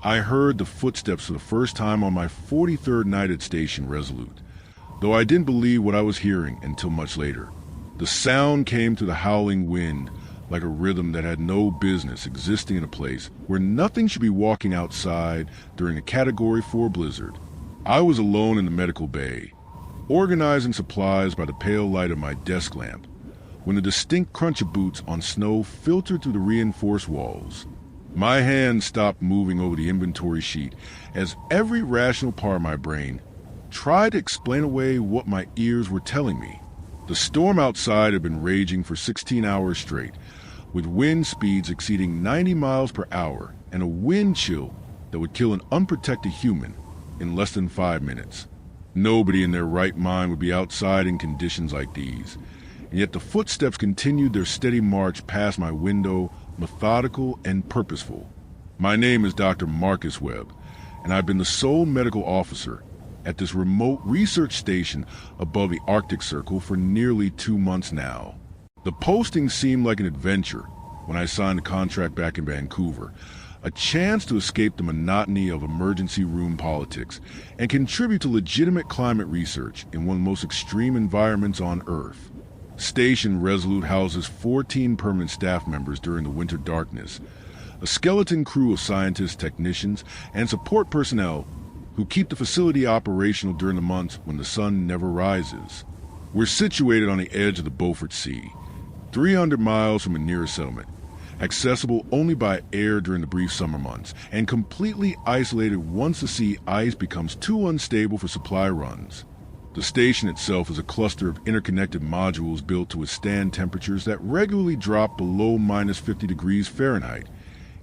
I heard the footsteps for the first time on my 43rd night at Station Resolute, though I didn't believe what I was hearing until much later. The sound came through the howling wind, like a rhythm that had no business existing in a place where nothing should be walking outside during a Category 4 blizzard. I was alone in the medical bay, organizing supplies by the pale light of my desk lamp, when the distinct crunch of boots on snow filtered through the reinforced walls. My hand stopped moving over the inventory sheet as every rational part of my brain tried to explain away what my ears were telling me. The storm outside had been raging for 16 hours straight, with wind speeds exceeding 90 miles per hour and a wind chill that would kill an unprotected human in less than 5 minutes. Nobody in their right mind would be outside in conditions like these, and yet the footsteps continued their steady march past my window, methodical and purposeful. My name is Dr. Marcus Webb, and I've been the sole medical officer at this remote research station above the Arctic Circle for nearly 2 months now. The posting seemed like an adventure when I signed the contract back in Vancouver, a chance to escape the monotony of emergency room politics and contribute to legitimate climate research in one of the most extreme environments on Earth. Station Resolute houses 14 permanent staff members during the winter darkness, a skeleton crew of scientists, technicians, and support personnel who keep the facility operational during the months when the sun never rises. We're situated on the edge of the Beaufort Sea, 300 miles from a nearest settlement, accessible only by air during the brief summer months, and completely isolated once the sea ice becomes too unstable for supply runs. The station itself is a cluster of interconnected modules built to withstand temperatures that regularly drop below -50 degrees Fahrenheit,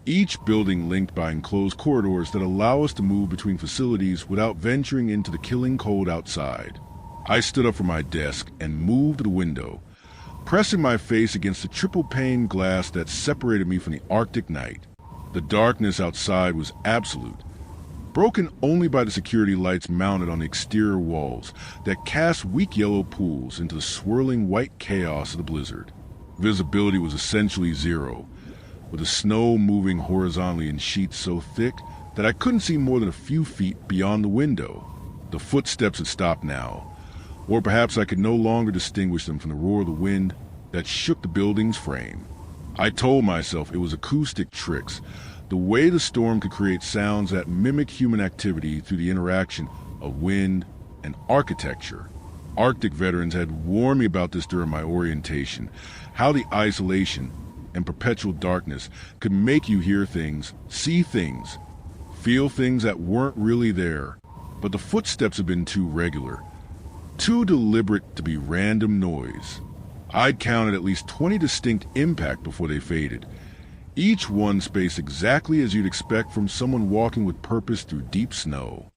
each building linked by enclosed corridors that allow us to move between facilities without venturing into the killing cold outside. I stood up from my desk and moved to the window, pressing my face against the triple-pane glass that separated me from the Arctic night. The darkness outside was absolute, broken only by the security lights mounted on the exterior walls that cast weak yellow pools into the swirling white chaos of the blizzard. Visibility was essentially zero, with the snow moving horizontally in sheets so thick that I couldn't see more than a few feet beyond the window. The footsteps had stopped now, or perhaps I could no longer distinguish them from the roar of the wind that shook the building's frame. I told myself it was acoustic tricks, the way the storm could create sounds that mimic human activity through the interaction of wind and architecture. Arctic veterans had warned me about this during my orientation, how the isolation and perpetual darkness could make you hear things, see things, feel things that weren't really there. But the footsteps had been too regular, too deliberate to be random noise. I'd counted at least 20 distinct impacts before they faded, each one spaced exactly as you'd expect from someone walking with purpose through deep snow.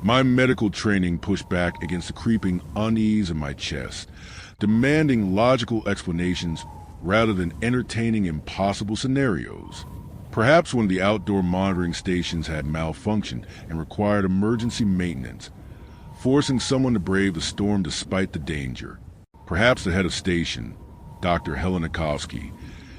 My medical training pushed back against the creeping unease in my chest, demanding logical explanations rather than entertaining impossible scenarios. Perhaps one of the outdoor monitoring stations had malfunctioned and required emergency maintenance, forcing someone to brave the storm despite the danger. Perhaps the head of station, Dr. Helenikovsky,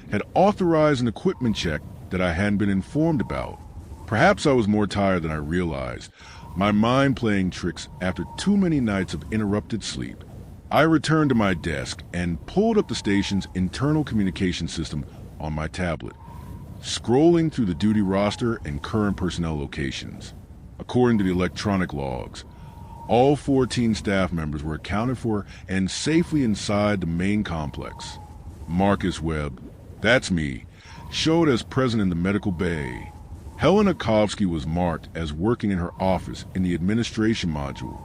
had authorized an equipment check that I hadn't been informed about. Perhaps I was more tired than I realized, my mind playing tricks after too many nights of interrupted sleep. I returned to my desk and pulled up the station's internal communication system on my tablet, scrolling through the duty roster and current personnel locations. According to the electronic logs, all 14 staff members were accounted for and safely inside the main complex. Marcus Webb, that's me, showed as present in the medical bay. Helenikovsky was marked as working in her office in the administration module.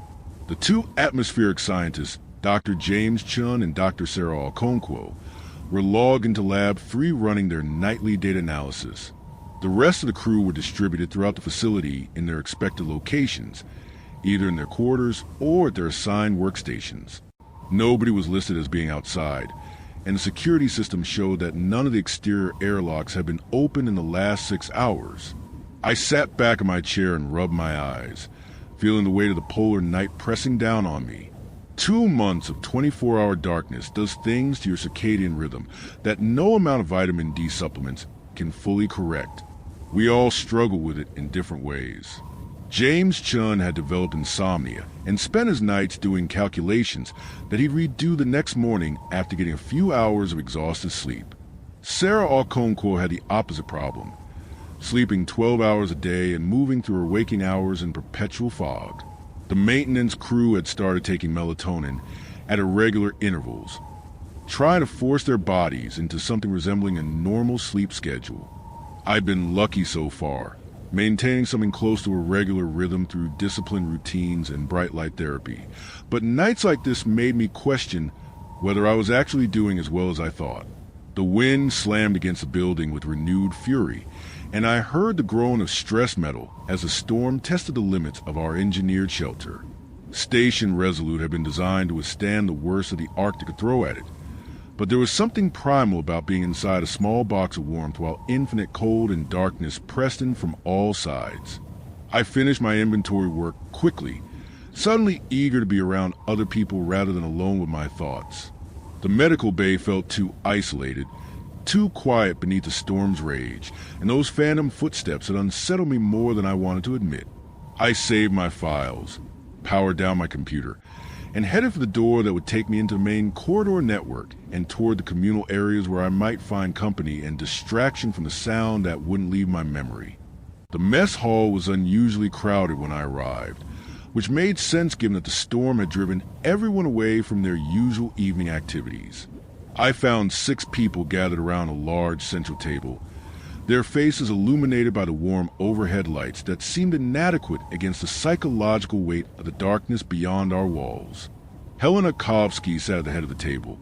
The two atmospheric scientists, Dr. James Chun and Dr. Sarah Okonkwo, were logged into Lab 3 running their nightly data analysis. The rest of the crew were distributed throughout the facility in their expected locations, either in their quarters or at their assigned workstations. Nobody was listed as being outside, and the security system showed that none of the exterior airlocks had been opened in the last 6 hours. I sat back in my chair and rubbed my eyes, feeling the weight of the polar night pressing down on me. 2 months of 24-hour darkness does things to your circadian rhythm that no amount of vitamin D supplements can fully correct. We all struggle with it in different ways. James Chun had developed insomnia and spent his nights doing calculations that he'd redo the next morning after getting a few hours of exhausted sleep. Sarah Okonkwo had the opposite problem, sleeping 12 hours a day and moving through her waking hours in perpetual fog. The maintenance crew had started taking melatonin at irregular intervals, trying to force their bodies into something resembling a normal sleep schedule. I've been lucky so far, maintaining something close to a regular rhythm through disciplined routines and bright light therapy. But nights like this made me question whether I was actually doing as well as I thought. The wind slammed against the building with renewed fury, and I heard the groan of stress metal as the storm tested the limits of our engineered shelter. Station Resolute had been designed to withstand the worst of the ARTIC could throw at it, but there was something primal about being inside a small box of warmth while infinite cold and darkness pressed in from all sides. I finished my inventory work quickly, suddenly eager to be around other people rather than alone with my thoughts. The medical bay felt too isolated, too quiet beneath the storm's rage, and those phantom footsteps had unsettled me more than I wanted to admit. I saved my files, powered down my computer, and headed for the door that would take me into the main corridor network and toward the communal areas where I might find company and distraction from the sound that wouldn't leave my memory. The mess hall was unusually crowded when I arrived, which made sense given that the storm had driven everyone away from their usual evening activities. I found 6 people gathered around a large central table, their faces illuminated by the warm overhead lights that seemed inadequate against the psychological weight of the darkness beyond our walls. Helena Kovsky sat at the head of the table,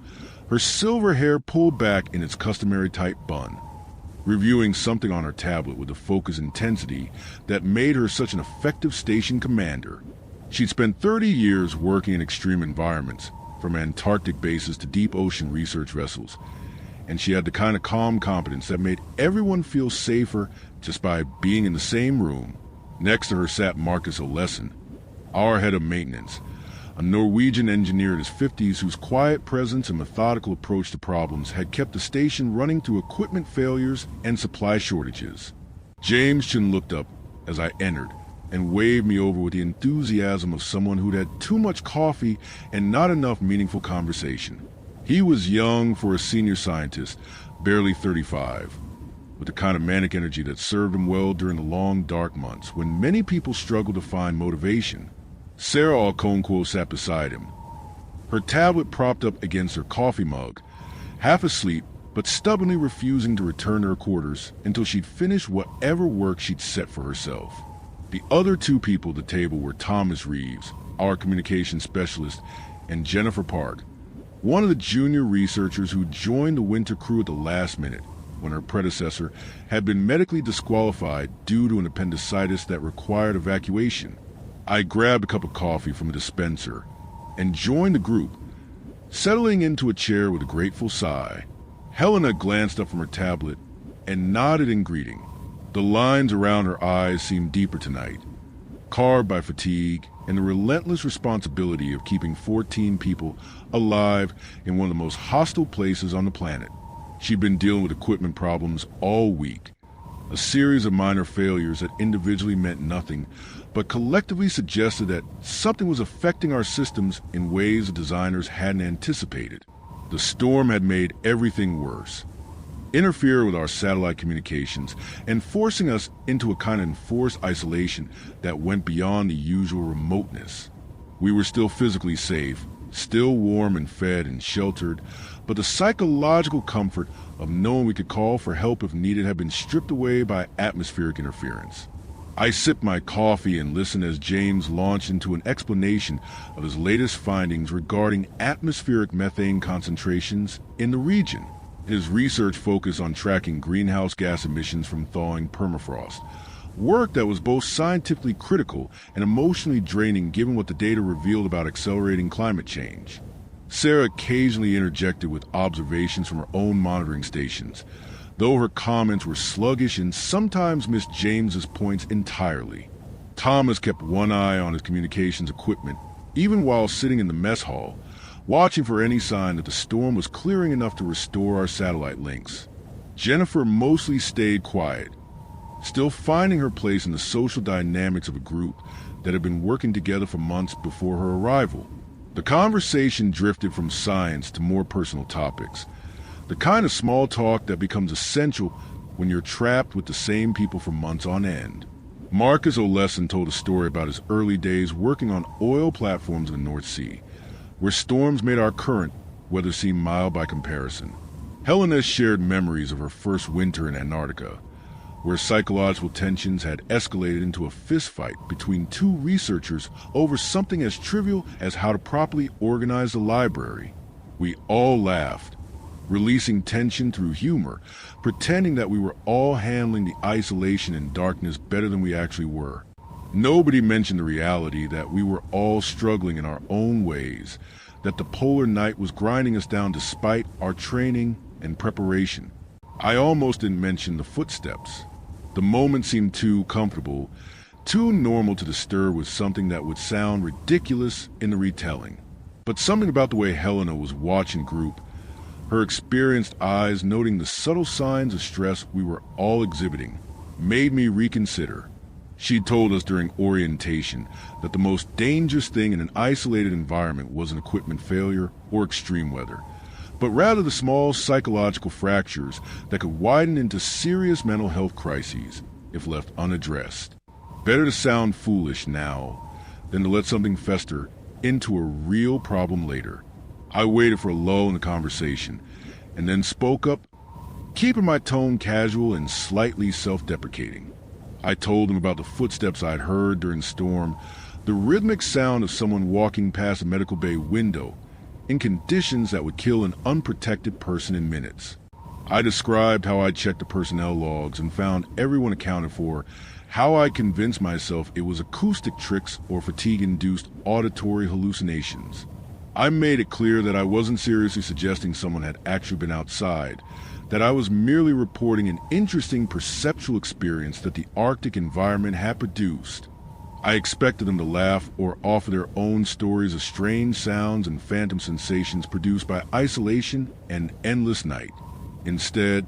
her silver hair pulled back in its customary tight bun, reviewing something on her tablet with a focused intensity that made her such an effective station commander. She'd spent 30 years working in extreme environments, from Antarctic bases to deep ocean research vessels, and she had the kind of calm competence that made everyone feel safer just by being in the same room. Next to her sat Marcus Olesen, our head of maintenance, a Norwegian engineer in his 50s whose quiet presence and methodical approach to problems had kept the station running through equipment failures and supply shortages. James Chun looked up as I entered and waved me over with the enthusiasm of someone who'd had too much coffee and not enough meaningful conversation. He was young for a senior scientist, barely 35, with the kind of manic energy that served him well during the long, dark months when many people struggled to find motivation. Sarah Okonkwo sat beside him, her tablet propped up against her coffee mug, half asleep but stubbornly refusing to return to her quarters until she'd finished whatever work she'd set for herself. The other 2 people at the table were Thomas Reeves, our communications specialist, and Jennifer Park, one of the junior researchers who joined the winter crew at the last minute when her predecessor had been medically disqualified due to an appendicitis that required evacuation. I grabbed a cup of coffee from a dispenser and joined the group, settling into a chair with a grateful sigh. Helena glanced up from her tablet and nodded in greeting. The lines around her eyes seemed deeper tonight, carved by fatigue and the relentless responsibility of keeping 14 people alive in one of the most hostile places on the planet. She'd been dealing with equipment problems all week, a series of minor failures that individually meant nothing, but collectively suggested that something was affecting our systems in ways the designers hadn't anticipated. The storm had made everything worse, interfering with our satellite communications and forcing us into a kind of enforced isolation that went beyond the usual remoteness. We were still physically safe, still warm and fed and sheltered, but the psychological comfort of knowing we could call for help if needed had been stripped away by atmospheric interference. I sipped my coffee and listened as James launched into an explanation of his latest findings regarding atmospheric methane concentrations in the region. His research focused on tracking greenhouse gas emissions from thawing permafrost, work that was both scientifically critical and emotionally draining given what the data revealed about accelerating climate change. Sarah occasionally interjected with observations from her own monitoring stations, though her comments were sluggish and sometimes missed James's points entirely. Thomas kept one eye on his communications equipment, even while sitting in the mess hall, watching for any sign that the storm was clearing enough to restore our satellite links. Jennifer mostly stayed quiet, still finding her place in the social dynamics of a group that had been working together for months before her arrival. The conversation drifted from science to more personal topics, the kind of small talk that becomes essential when you're trapped with the same people for months on end. Marcus Oleson told a story about his early days working on oil platforms in the North Sea, where storms made our current weather seem mild by comparison. Helena shared memories of her first winter in Antarctica, where psychological tensions had escalated into a fistfight between two researchers over something as trivial as how to properly organize the library. We all laughed, releasing tension through humor, pretending that we were all handling the isolation and darkness better than we actually were. Nobody mentioned the reality that we were all struggling in our own ways, that the polar night was grinding us down despite our training and preparation. I almost didn't mention the footsteps. The moment seemed too comfortable, too normal to disturb with something that would sound ridiculous in the retelling. But something about the way Helena was watching group, her experienced eyes noting the subtle signs of stress we were all exhibiting, made me reconsider. She told us during orientation that the most dangerous thing in an isolated environment wasn't equipment failure or extreme weather, but rather the small psychological fractures that could widen into serious mental health crises if left unaddressed. Better to sound foolish now than to let something fester into a real problem later. I waited for a lull in the conversation and then spoke up, keeping my tone casual and slightly self-deprecating. I told him about the footsteps I'd heard during the storm, the rhythmic sound of someone walking past a medical bay window in conditions that would kill an unprotected person in minutes. I described how I'd checked the personnel logs and found everyone accounted for, how I convinced myself it was acoustic tricks or fatigue-induced auditory hallucinations. I made it clear that I wasn't seriously suggesting someone had actually been outside, that I was merely reporting an interesting perceptual experience that the Arctic environment had produced. I expected them to laugh or offer their own stories of strange sounds and phantom sensations produced by isolation and endless night. Instead,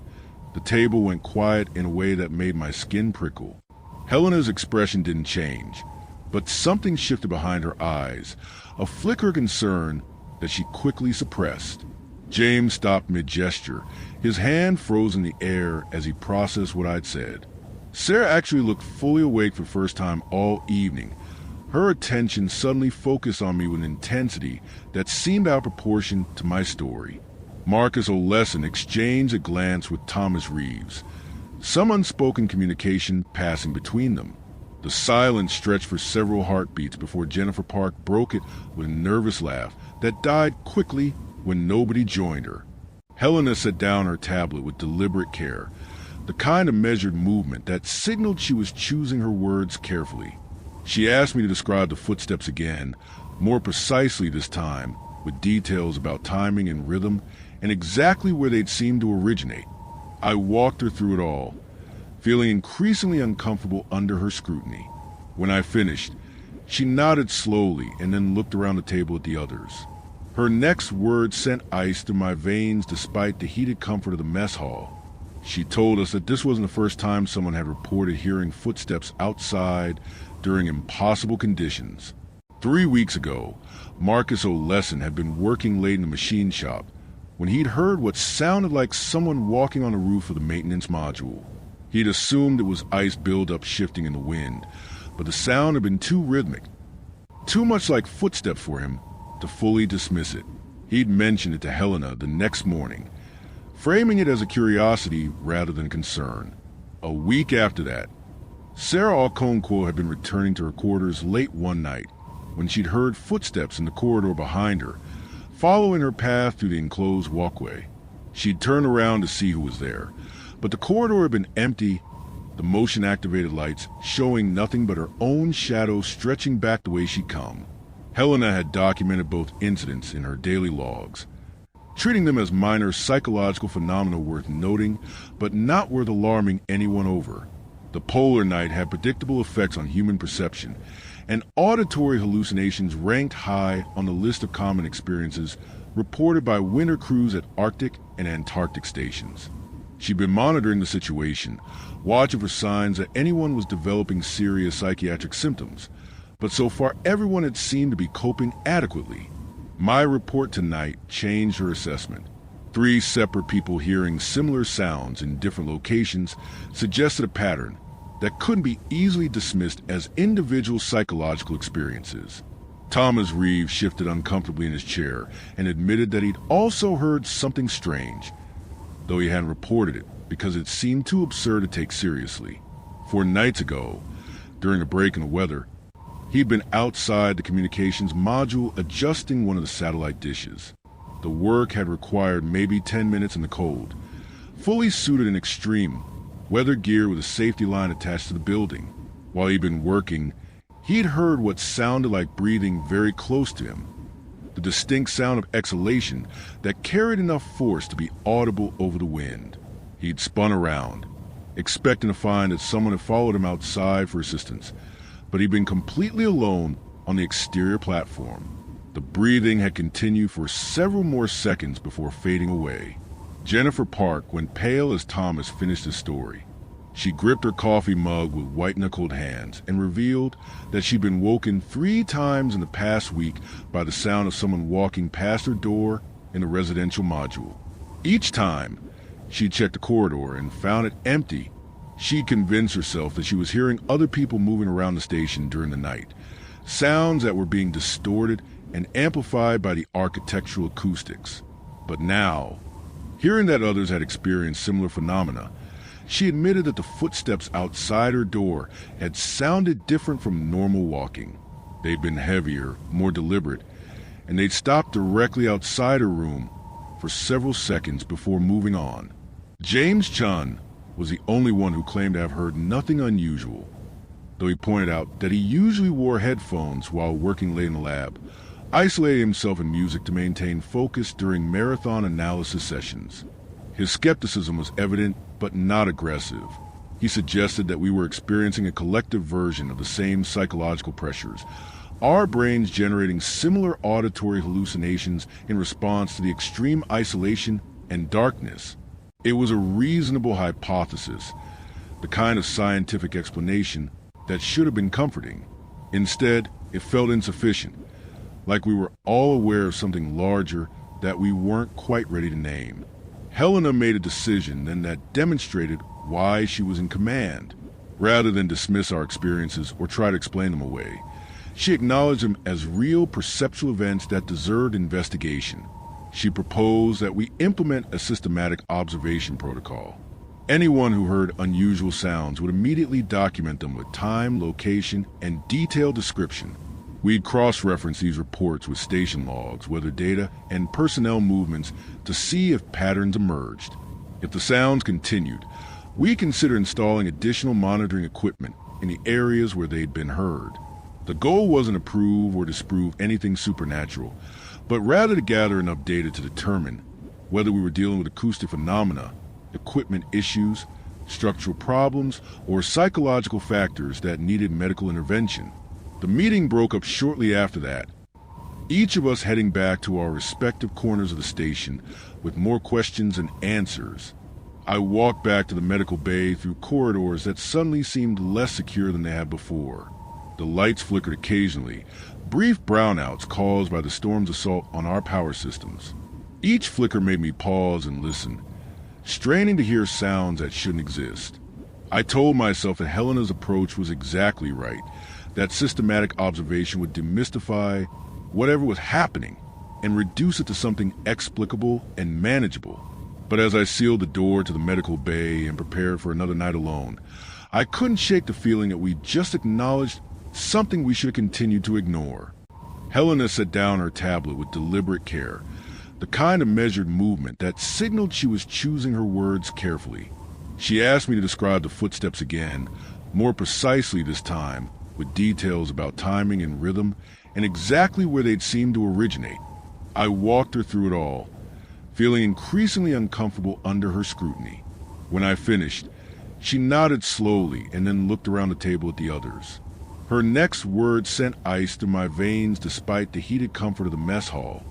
the table went quiet in a way that made my skin prickle. Helena's expression didn't change, but something shifted behind her eyes, a flicker of concern that she quickly suppressed. James stopped mid-gesture, his hand froze in the air as he processed what I'd said. Sarah actually looked fully awake for the first time all evening. Her attention suddenly focused on me with an intensity that seemed out of proportion to my story. Marcus Oleson exchanged a glance with Thomas Reeves, some unspoken communication passing between them. The silence stretched for several heartbeats before Jennifer Park broke it with a nervous laugh that died quickly when nobody joined her. Helena set down her tablet with deliberate care, the kind of measured movement that signaled she was choosing her words carefully. She asked me to describe the footsteps again, more precisely this time, with details about timing and rhythm, and exactly where they'd seemed to originate. I walked her through it all, feeling increasingly uncomfortable under her scrutiny. When I finished, she nodded slowly and then looked around the table at the others. Her next words sent ice through my veins despite the heated comfort of the mess hall. She told us that this wasn't the first time someone had reported hearing footsteps outside during impossible conditions. 3 weeks ago, Marcus Oleson had been working late in the machine shop when he'd heard what sounded like someone walking on the roof of the maintenance module. He'd assumed it was ice buildup shifting in the wind, but the sound had been too rhythmic, too much like footsteps for him to fully dismiss it. He'd mentioned it to Helena the next morning, framing it as a curiosity rather than concern. A week after that, Sarah Alconquo had been returning to her quarters late one night when she'd heard footsteps in the corridor behind her, following her path through the enclosed walkway. She'd turned around to see who was there, but the corridor had been empty, the motion-activated lights showing nothing but her own shadow stretching back the way she'd come. Helena had documented both incidents in her daily logs, treating them as minor psychological phenomena worth noting, but not worth alarming anyone over. The polar night had predictable effects on human perception, and auditory hallucinations ranked high on the list of common experiences reported by winter crews at Arctic and Antarctic stations. She'd been monitoring the situation, watching for signs that anyone was developing serious psychiatric symptoms, but so far everyone had seemed to be coping adequately. My report tonight changed her assessment. 3 separate people hearing similar sounds in different locations suggested a pattern that couldn't be easily dismissed as individual psychological experiences. Thomas Reeves shifted uncomfortably in his chair and admitted that he'd also heard something strange, though he hadn't reported it because it seemed too absurd to take seriously. 4 nights ago, during a break in the weather, he'd been outside the communications module adjusting one of the satellite dishes. The work had required maybe 10 minutes in the cold, fully suited in extreme weather gear with a safety line attached to the building. While he'd been working, he'd heard what sounded like breathing very close to him, the distinct sound of exhalation that carried enough force to be audible over the wind. He'd spun around, expecting to find that someone had followed him outside for assistance, but he'd been completely alone on the exterior platform. The breathing had continued for several more seconds before fading away. Jennifer Park went pale as Thomas finished his story. She gripped her coffee mug with white-knuckled hands and revealed that she'd been woken 3 times in the past week by the sound of someone walking past her door in the residential module. Each time, she checked the corridor and found it empty. She convinced herself that she was hearing other people moving around the station during the night, sounds that were being distorted and amplified by the architectural acoustics. But now, hearing that others had experienced similar phenomena, she admitted that the footsteps outside her door had sounded different from normal walking. They'd been heavier, more deliberate, and they'd stopped directly outside her room for several seconds before moving on. James Chun was the only one who claimed to have heard nothing unusual, though he pointed out that he usually wore headphones while working late in the lab, isolating himself in music to maintain focus during marathon analysis sessions. His skepticism was evident but not aggressive. He suggested that we were experiencing a collective version of the same psychological pressures, our brains generating similar auditory hallucinations in response to the extreme isolation and darkness. It was a reasonable hypothesis, the kind of scientific explanation that should have been comforting. Instead, it felt insufficient, like we were all aware of something larger that we weren't quite ready to name. Helena made a decision then that demonstrated why she was in command. Rather than dismiss our experiences or try to explain them away, she acknowledged them as real perceptual events that deserved investigation. She proposed that we implement a systematic observation protocol. Anyone who heard unusual sounds would immediately document them with time, location, and detailed description. We'd cross-reference these reports with station logs, weather data, and personnel movements to see if patterns emerged. If the sounds continued, we considered installing additional monitoring equipment in the areas where they'd been heard. The goal wasn't to prove or disprove anything supernatural, but rather to gather enough data to determine whether we were dealing with acoustic phenomena, equipment issues, structural problems, or psychological factors that needed medical intervention. The meeting broke up shortly after that, each of us heading back to our respective corners of the station with more questions and answers. I walked back to the medical bay through corridors that suddenly seemed less secure than they had before. The lights flickered occasionally, brief brownouts caused by the storm's assault on our power systems. Each flicker made me pause and listen, straining to hear sounds that shouldn't exist. I told myself that Helena's approach was exactly right, that systematic observation would demystify whatever was happening and reduce it to something explicable and manageable. But as I sealed the door to the medical bay and prepared for another night alone, I couldn't shake the feeling that we just acknowledged something we should continue to ignore. Helena set down her tablet with deliberate care, the kind of measured movement that signaled she was choosing her words carefully. She asked me to describe the footsteps again, more precisely this time, with details about timing and rhythm and exactly where they'd seemed to originate. I walked her through it all, feeling increasingly uncomfortable under her scrutiny. When I finished, she nodded slowly and then looked around the table at the others. Her next word sent ice through my veins despite the heated comfort of the mess hall.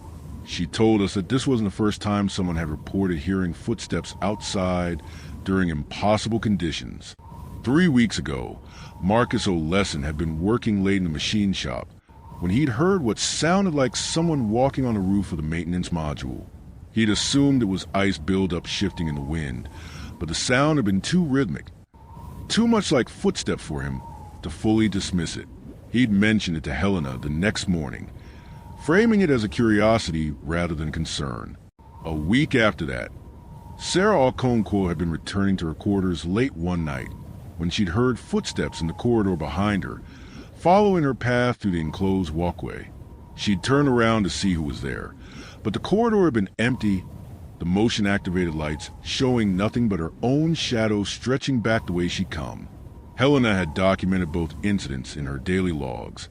She told us that this wasn't the first time someone had reported hearing footsteps outside during impossible conditions. 3 weeks ago, Marcus O'Lesson had been working late in the machine shop when he'd heard what sounded like someone walking on the roof of the maintenance module. He'd assumed it was ice buildup shifting in the wind, but the sound had been too rhythmic, too much like footsteps for him to fully dismiss it. He'd mentioned it to Helena the next morning, framing it as a curiosity rather than concern. A week after that, Sarah Alconquo had been returning to her quarters late one night when she'd heard footsteps in the corridor behind her, following her path through the enclosed walkway. She'd turned around to see who was there, but the corridor had been empty, the motion-activated lights showing nothing but her own shadow stretching back the way she'd come. Helena had documented both incidents in her daily logs,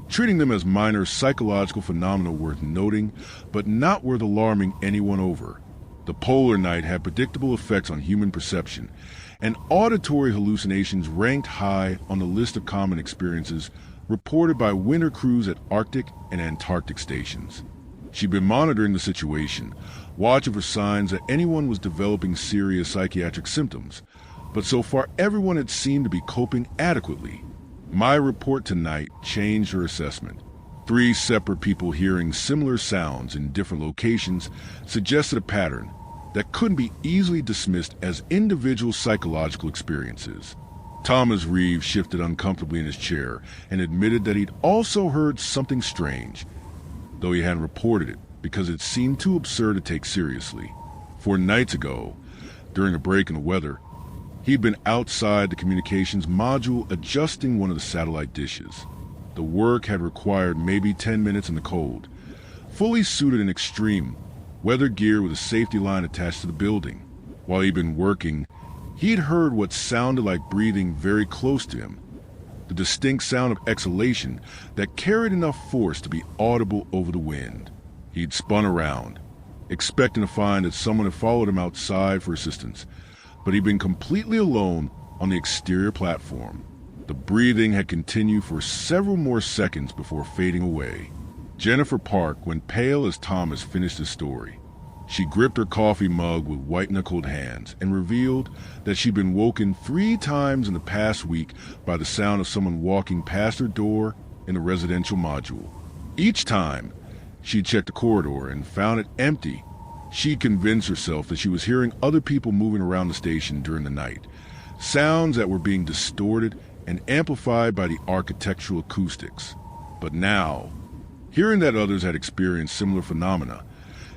treating them as minor psychological phenomena worth noting, but not worth alarming anyone over. The polar night had predictable effects on human perception, and auditory hallucinations ranked high on the list of common experiences reported by winter crews at Arctic and Antarctic stations. She'd been monitoring the situation, watching for signs that anyone was developing serious psychiatric symptoms, but so far everyone had seemed to be coping adequately. My report tonight changed her assessment. 3 separate people hearing similar sounds in different locations suggested a pattern that couldn't be easily dismissed as individual psychological experiences. Thomas Reeves shifted uncomfortably in his chair and admitted that he'd also heard something strange, though he hadn't reported it because it seemed too absurd to take seriously. 4 nights ago, during a break in the weather, he'd been outside the communications module adjusting one of the satellite dishes. The work had required maybe 10 minutes in the cold, fully suited in extreme weather gear with a safety line attached to the building. While he'd been working, he'd heard what sounded like breathing very close to him, the distinct sound of exhalation that carried enough force to be audible over the wind. He'd spun around, expecting to find that someone had followed him outside for assistance, but he'd been completely alone on the exterior platform. The breathing had continued for several more seconds before fading away. Jennifer Park went pale as Thomas finished his story. She gripped her coffee mug with white-knuckled hands and revealed that she'd been woken 3 times in the past week by the sound of someone walking past her door in the residential module. Each time, she checked the corridor and found it empty. She convinced herself that she was hearing other people moving around the station during the night, sounds that were being distorted and amplified by the architectural acoustics. But now, hearing that others had experienced similar phenomena,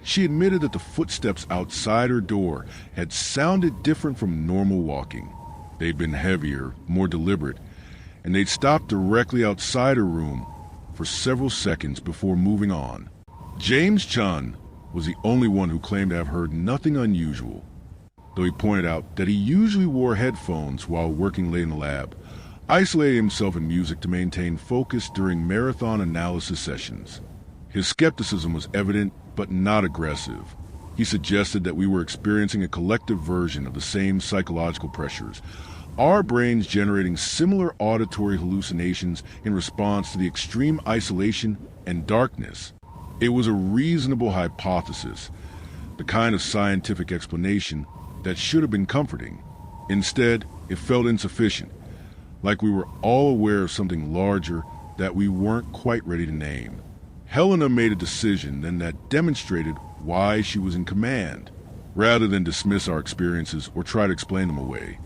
she admitted that the footsteps outside her door had sounded different from normal walking. They'd been heavier, more deliberate, and they'd stopped directly outside her room for several seconds before moving on. James Chun was the only one who claimed to have heard nothing unusual, though he pointed out that he usually wore headphones while working late in the lab, isolating himself in music to maintain focus during marathon analysis sessions. His skepticism was evident but not aggressive. He suggested that we were experiencing a collective version of the same psychological pressures, our brains generating similar auditory hallucinations in response to the extreme isolation and darkness. It was a reasonable hypothesis, the kind of scientific explanation that should have been comforting. Instead, it felt insufficient, like we were all aware of something larger that we weren't quite ready to name. Helena made a decision then that demonstrated why she was in command. Rather than dismiss our experiences or try to explain them away,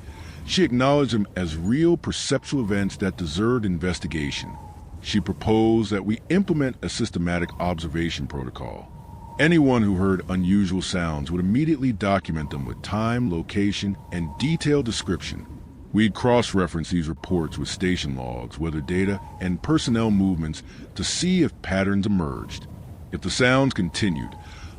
she acknowledged them as real perceptual events that deserved investigation. She proposed that we implement a systematic observation protocol. Anyone who heard unusual sounds would immediately document them with time, location, and detailed description. We'd cross-reference these reports with station logs, weather data, and personnel movements to see if patterns emerged. If the sounds continued,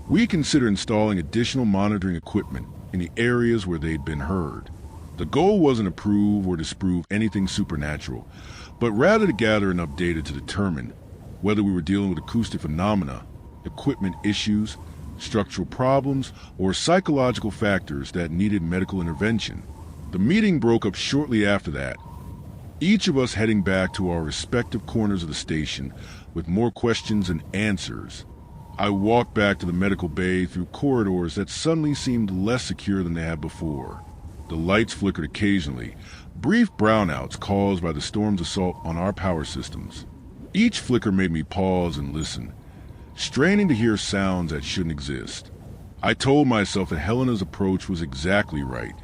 we consider installing additional monitoring equipment in the areas where they'd been heard. The goal wasn't to prove or disprove anything supernatural, but rather to gather enough data to determine whether we were dealing with acoustic phenomena, equipment issues, structural problems, or psychological factors that needed medical intervention. The meeting broke up shortly after that, each of us heading back to our respective corners of the station with more questions than answers. I walked back to the medical bay through corridors that suddenly seemed less secure than they had before. The lights flickered occasionally, brief brownouts caused by the storm's assault on our power systems. Each flicker made me pause and listen, straining to hear sounds that shouldn't exist. I told myself that Helena's approach was exactly right,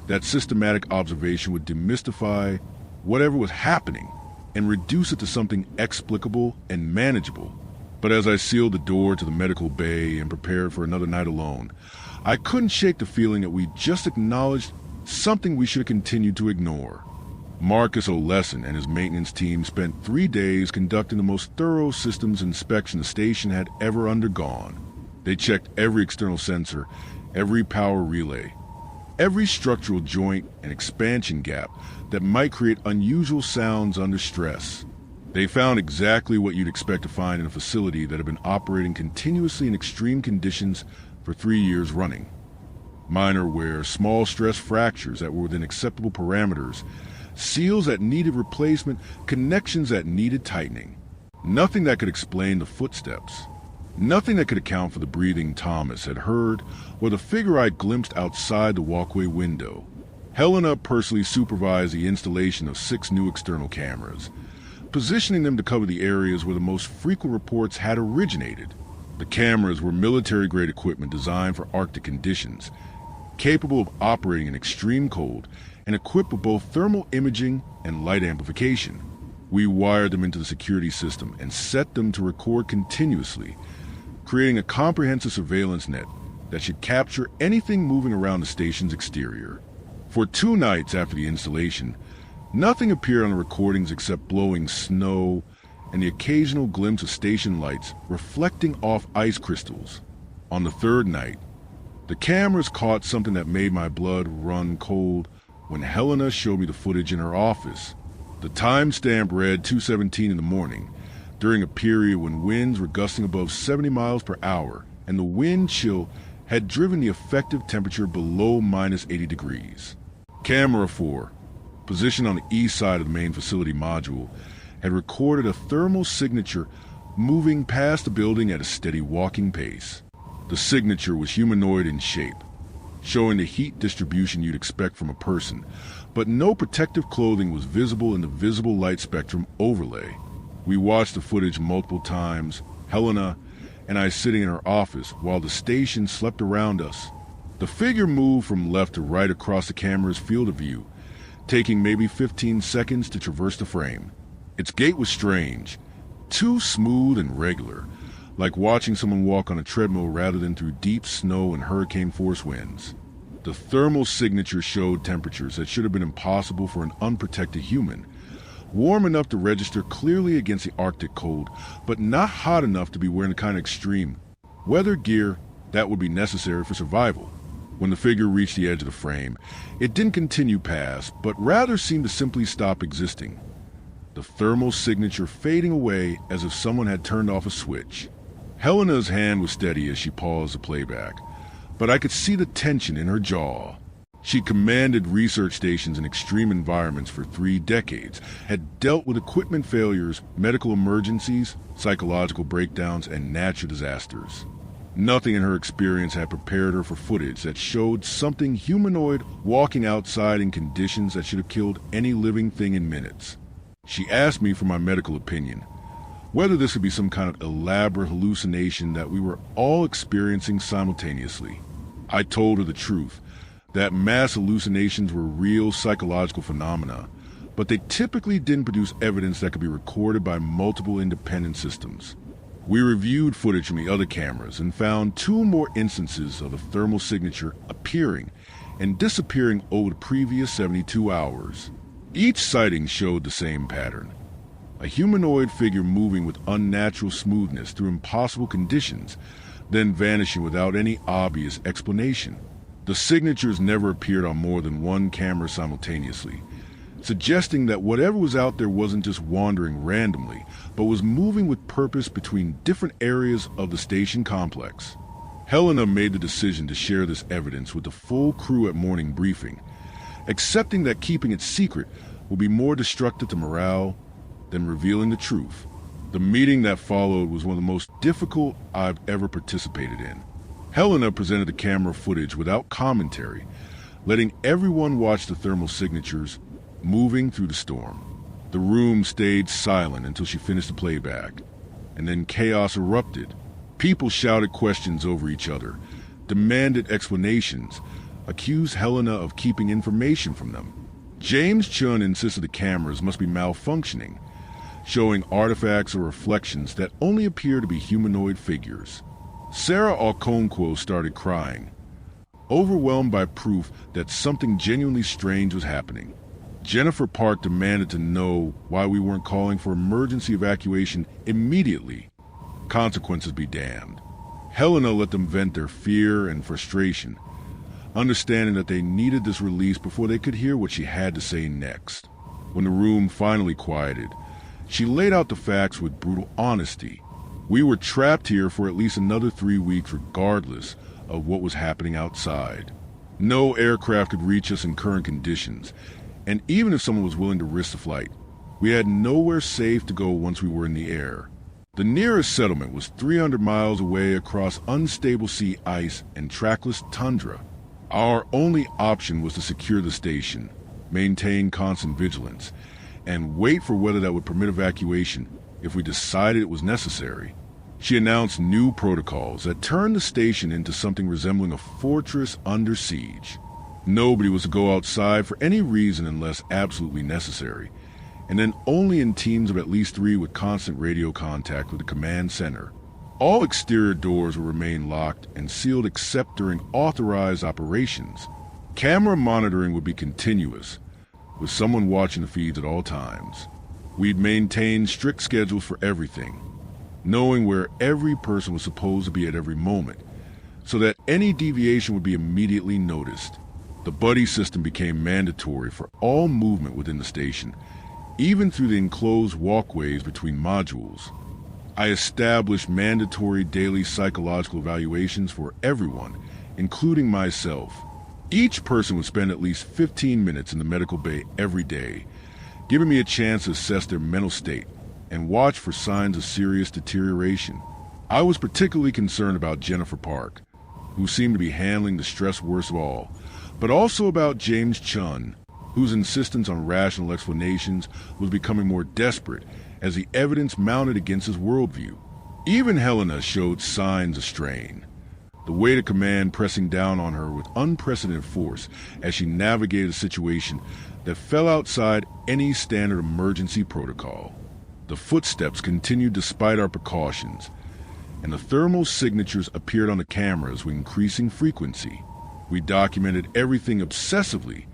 that systematic observation would demystify whatever was happening and reduce it to something explicable and manageable. But as I sealed the door to the medical bay and prepared for another night alone, I couldn't shake the feeling that we just acknowledged something we should have continued to ignore. Marcus Oleson and his maintenance team spent 3 days conducting the most thorough systems inspection the station had ever undergone. They checked every external sensor, every power relay, every structural joint and expansion gap that might create unusual sounds under stress. They found exactly what you'd expect to find in a facility that had been operating continuously in extreme conditions for 3 years running. Minor wear, small stress fractures that were within acceptable parameters, seals that needed replacement, connections that needed tightening. Nothing that could explain the footsteps. Nothing that could account for the breathing Thomas had heard or the figure I glimpsed outside the walkway window. Helena personally supervised the installation of 6 new external cameras, positioning them to cover the areas where the most frequent reports had originated. The cameras were military-grade equipment designed for Arctic conditions, capable of operating in extreme cold and equipped with both thermal imaging and light amplification. We wired them into the security system and set them to record continuously, creating a comprehensive surveillance net that should capture anything moving around the station's exterior. For 2 nights after the installation, nothing appeared on the recordings except blowing snow and the occasional glimpse of station lights reflecting off ice crystals. On the 3rd night, the cameras caught something that made my blood run cold when Helena showed me the footage in her office. The timestamp read 2:17 in the morning, during a period when winds were gusting above 70 miles per hour and the wind chill had driven the effective temperature below -80 degrees. Camera 4, positioned on the east side of the main facility module, had recorded a thermal signature moving past the building at a steady walking pace. The signature was humanoid in shape, showing the heat distribution you'd expect from a person, but no protective clothing was visible in the visible light spectrum overlay. We watched the footage multiple times, Helena and I sitting in her office while the station slept around us. The figure moved from left to right across the camera's field of view, taking maybe 15 seconds to traverse the frame. Its gait was strange, too smooth and regular, like watching someone walk on a treadmill rather than through deep snow and hurricane-force winds. The thermal signature showed temperatures that should have been impossible for an unprotected human, warm enough to register clearly against the Arctic cold, but not hot enough to be wearing the kind of extreme weather gear that would be necessary for survival. When the figure reached the edge of the frame, it didn't continue past, but rather seemed to simply stop existing, the thermal signature fading away as if someone had turned off a switch. Helena's hand was steady as she paused the playback, but I could see the tension in her jaw. She commanded research stations in extreme environments for 3 decades, had dealt with equipment failures, medical emergencies, psychological breakdowns, and natural disasters. Nothing in her experience had prepared her for footage that showed something humanoid walking outside in conditions that should have killed any living thing in minutes. She asked me for my medical opinion, whether this would be some kind of elaborate hallucination that we were all experiencing simultaneously. I told her the truth, that mass hallucinations were real psychological phenomena, but they typically didn't produce evidence that could be recorded by multiple independent systems. We reviewed footage from the other cameras and found 2 more instances of the thermal signature appearing and disappearing over the previous 72 hours. Each sighting showed the same pattern. A humanoid figure moving with unnatural smoothness through impossible conditions, then vanishing without any obvious explanation. The signatures never appeared on more than 1 camera simultaneously, suggesting that whatever was out there wasn't just wandering randomly, but was moving with purpose between different areas of the station complex. Helena made the decision to share this evidence with the full crew at morning briefing, accepting that keeping it secret will be more destructive to morale than revealing the truth. The meeting that followed was one of the most difficult I've ever participated in. Helena presented the camera footage without commentary, letting everyone watch the thermal signatures moving through the storm. The room stayed silent until she finished the playback, and then chaos erupted. People shouted questions over each other, demanded explanations, accused Helena of keeping information from them. James Chun insisted the cameras must be malfunctioning, showing artifacts or reflections that only appear to be humanoid figures. Sarah Okonkwo started crying, overwhelmed by proof that something genuinely strange was happening. Jennifer Park demanded to know why we weren't calling for emergency evacuation immediately. Consequences be damned. Helena let them vent their fear and frustration, understanding that they needed this release before they could hear what she had to say next. When the room finally quieted, she laid out the facts with brutal honesty. We were trapped here for at least another 3 weeks regardless of what was happening outside. No aircraft could reach us in current conditions, and even if someone was willing to risk the flight, we had nowhere safe to go once we were in the air. The nearest settlement was 300 miles away across unstable sea ice and trackless tundra. Our only option was to secure the station, maintain constant vigilance, and wait for whether that would permit evacuation if we decided it was necessary. She announced new protocols that turned the station into something resembling a fortress under siege. Nobody was to go outside for any reason unless absolutely necessary, and then only in teams of at least 3 with constant radio contact with the command center. All exterior doors will remain locked and sealed except during authorized operations. Camera monitoring would be continuous, with someone watching the feeds at all times. We'd maintain strict schedules for everything, knowing where every person was supposed to be at every moment, so that any deviation would be immediately noticed. The buddy system became mandatory for all movement within the station, even through the enclosed walkways between modules. I established mandatory daily psychological evaluations for everyone, including myself. Each person would spend at least 15 minutes in the medical bay every day, giving me a chance to assess their mental state and watch for signs of serious deterioration. I was particularly concerned about Jennifer Park, who seemed to be handling the stress worst of all, but also about James Chun, whose insistence on rational explanations was becoming more desperate as the evidence mounted against his worldview. Even Helena showed signs of strain, the weight of command pressing down on her with unprecedented force as she navigated a situation that fell outside any standard emergency protocol. The footsteps continued despite our precautions, and the thermal signatures appeared on the cameras with increasing frequency. We documented everything obsessively,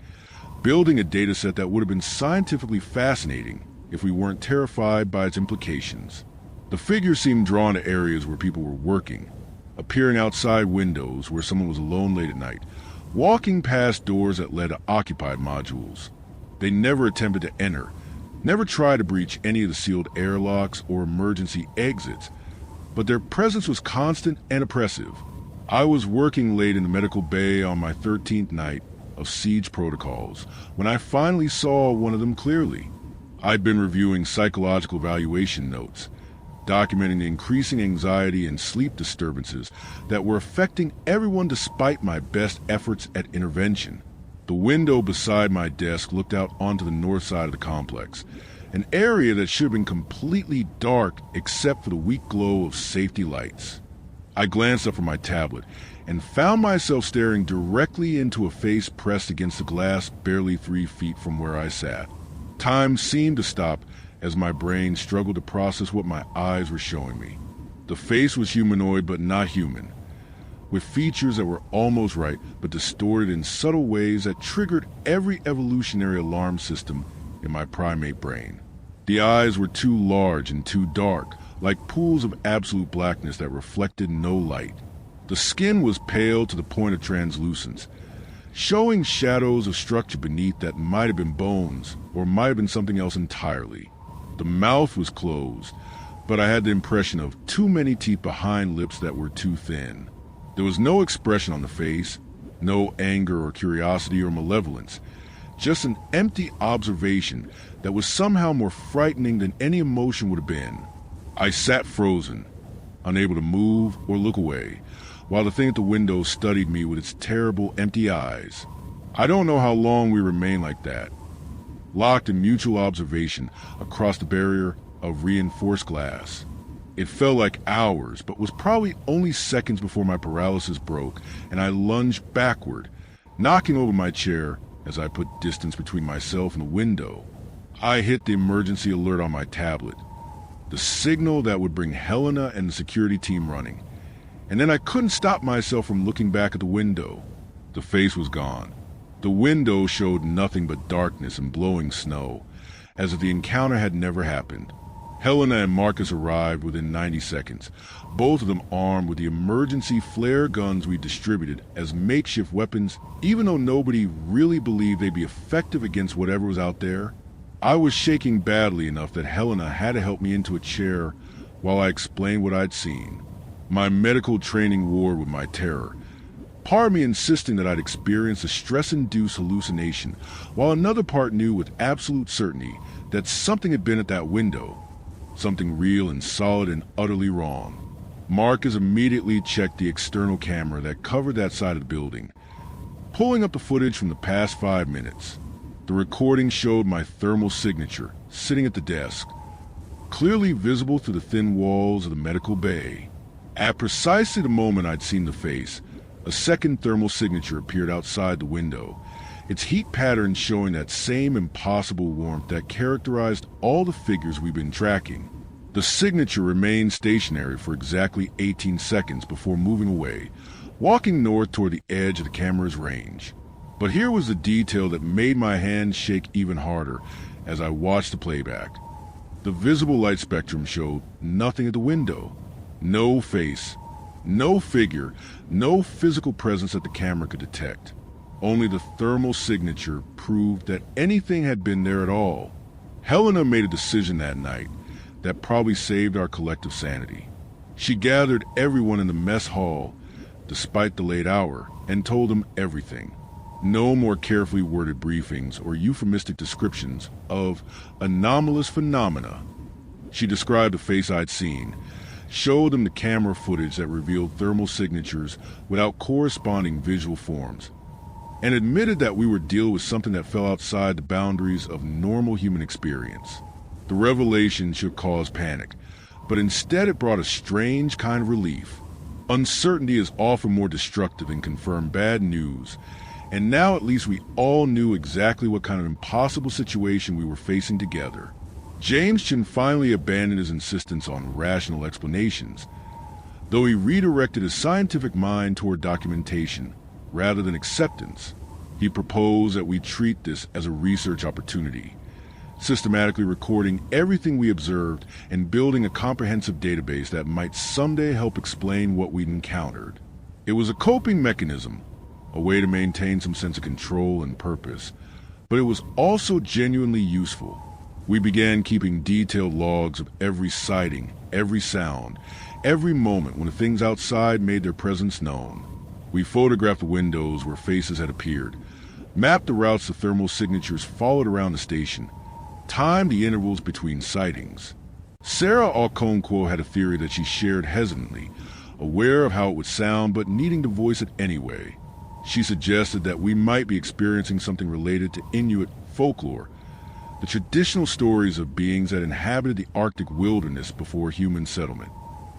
building a data set that would have been scientifically fascinating if we weren't terrified by its implications. The figures seemed drawn to areas where people were working, appearing outside windows where someone was alone late at night, walking past doors that led to occupied modules. They never attempted to enter, never tried to breach any of the sealed airlocks or emergency exits, but their presence was constant and oppressive. I was working late in the medical bay on my 13th night of siege protocols when I finally saw one of them clearly. I'd been reviewing psychological evaluation notes, documenting the increasing anxiety and sleep disturbances that were affecting everyone despite my best efforts at intervention. The window beside my desk looked out onto the north side of the complex, an area that should have been completely dark except for the weak glow of safety lights. I glanced up from my tablet and found myself staring directly into a face pressed against the glass barely 3 feet from where I sat. Time seemed to stop as my brain struggled to process what my eyes were showing me. The face was humanoid but not human, with features that were almost right but distorted in subtle ways that triggered every evolutionary alarm system in my primate brain. The eyes were too large and too dark, like pools of absolute blackness that reflected no light. The skin was pale to the point of translucence, showing shadows of structure beneath that might have been bones or might have been something else entirely. The mouth was closed, but I had the impression of too many teeth behind lips that were too thin. There was no expression on the face, no anger or curiosity or malevolence, just an empty observation that was somehow more frightening than any emotion would have been. I sat frozen, unable to move or look away, while the thing at the window studied me with its terrible, empty eyes. I don't know how long we remained like that, locked in mutual observation across the barrier of reinforced glass. It felt like hours, but was probably only seconds before my paralysis broke and I lunged backward, knocking over my chair as I put distance between myself and the window. I hit the emergency alert on my tablet, the signal that would bring Helena and the security team running. And then I couldn't stop myself from looking back at the window. The face was gone. The window showed nothing but darkness and blowing snow, as if the encounter had never happened. Helena and Marcus arrived within 90 seconds, both of them armed with the emergency flare guns we distributed as makeshift weapons, even though nobody really believed they'd be effective against whatever was out there. I was shaking badly enough that Helena had to help me into a chair while I explained what I'd seen. My medical training wore with my terror, part of me insisting that I'd experienced a stress-induced hallucination, while another part knew with absolute certainty that something had been at that window. Something real and solid and utterly wrong. Marcus immediately checked the external camera that covered that side of the building, pulling up the footage from the past 5 minutes. The recording showed my thermal signature, sitting at the desk, clearly visible through the thin walls of the medical bay. At precisely the moment I'd seen the face, a second thermal signature appeared outside the window, its heat pattern showing that same impossible warmth that characterized all the figures we've been tracking. The signature remained stationary for exactly 18 seconds before moving away, walking north toward the edge of the camera's range. But here was the detail that made my hands shake even harder as I watched the playback. The visible light spectrum showed nothing at the window. No face, no figure, no physical presence that the camera could detect. Only the thermal signature proved that anything had been there at all. Helena made a decision that night that probably saved our collective sanity. She gathered everyone in the mess hall, despite the late hour, and told them everything. No more carefully worded briefings or euphemistic descriptions of anomalous phenomena. She described the face I'd seen, showed them the camera footage that revealed thermal signatures without corresponding visual forms, and admitted that we were dealing with something that fell outside the boundaries of normal human experience. The revelation should cause panic, but instead it brought a strange kind of relief. Uncertainty is often more destructive than confirmed bad news, and now at least we all knew exactly what kind of impossible situation we were facing together. James Chin finally abandoned his insistence on rational explanations, though he redirected his scientific mind toward documentation rather than acceptance. He proposed that we treat this as a research opportunity, systematically recording everything we observed and building a comprehensive database that might someday help explain what we'd encountered. It was a coping mechanism, a way to maintain some sense of control and purpose, but it was also genuinely useful. We began keeping detailed logs of every sighting, every sound, every moment when the things outside made their presence known. We photographed the windows where faces had appeared, mapped the routes the thermal signatures followed around the station, timed the intervals between sightings. Sarah Okonkwo had a theory that she shared hesitantly, aware of how it would sound but needing to voice it anyway. She suggested that we might be experiencing something related to Inuit folklore, the traditional stories of beings that inhabited the Arctic wilderness before human settlement.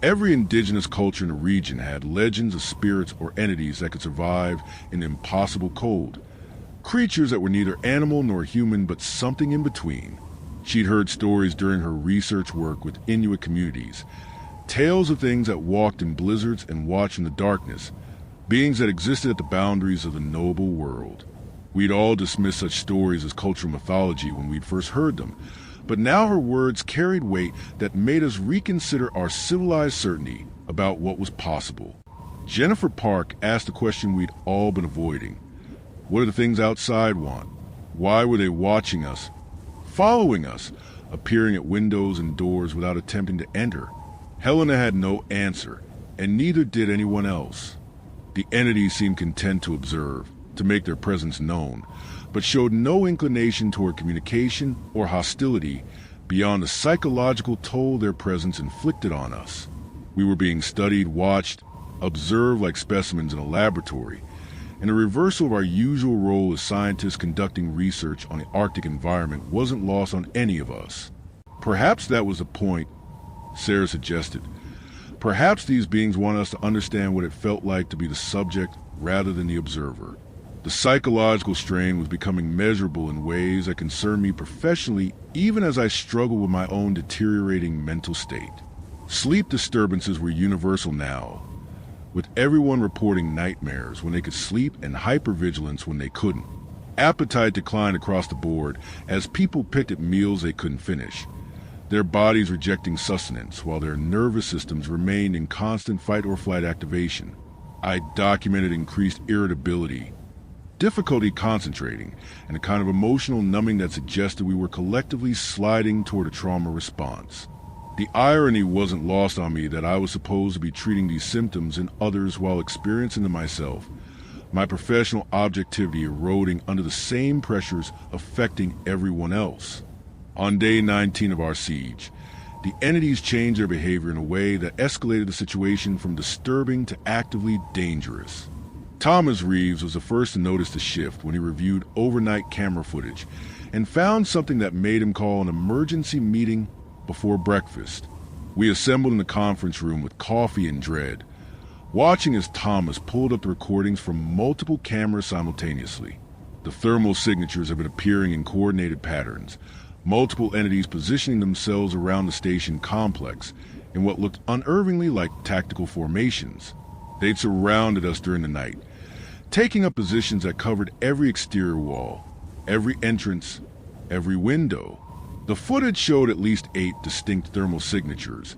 Every indigenous culture in the region had legends of spirits or entities that could survive in the impossible cold, creatures that were neither animal nor human but something in between. She'd heard stories during her research work with Inuit communities, tales of things that walked in blizzards and watched in the darkness, beings that existed at the boundaries of the knowable world. We'd all dismissed such stories as cultural mythology when we'd first heard them, but now her words carried weight that made us reconsider our civilized certainty about what was possible. Jennifer Park asked the question we'd all been avoiding. What do the things outside want? Why were they watching us, following us, appearing at windows and doors without attempting to enter? Helena had no answer, and neither did anyone else. The entities seemed content to observe, to make their presence known, but showed no inclination toward communication or hostility beyond the psychological toll their presence inflicted on us. We were being studied, watched, observed like specimens in a laboratory, and a reversal of our usual role as scientists conducting research on the Arctic environment wasn't lost on any of us. Perhaps that was the point, Sarah suggested. Perhaps these beings want us to understand what it felt like to be the subject rather than the observer. The psychological strain was becoming measurable in ways that concerned me professionally, even as I struggled with my own deteriorating mental state. Sleep disturbances were universal now, with everyone reporting nightmares when they could sleep and hypervigilance when they couldn't. Appetite declined across the board as people picked at meals they couldn't finish, their bodies rejecting sustenance while their nervous systems remained in constant fight-or-flight activation. I documented increased irritability, difficulty concentrating, and a kind of emotional numbing that suggested we were collectively sliding toward a trauma response. The irony wasn't lost on me that I was supposed to be treating these symptoms in others while experiencing them myself, my professional objectivity eroding under the same pressures affecting everyone else. On day 19 of our siege, the entities changed their behavior in a way that escalated the situation from disturbing to actively dangerous. Thomas Reeves was the first to notice the shift when he reviewed overnight camera footage and found something that made him call an emergency meeting before breakfast. We assembled in the conference room with coffee and dread, watching as Thomas pulled up the recordings from multiple cameras simultaneously. The thermal signatures have been appearing in coordinated patterns, multiple entities positioning themselves around the station complex in what looked unnervingly like tactical formations. They'd surrounded us during the night, taking up positions that covered every exterior wall, every entrance, every window. The footage showed at least 8 distinct thermal signatures,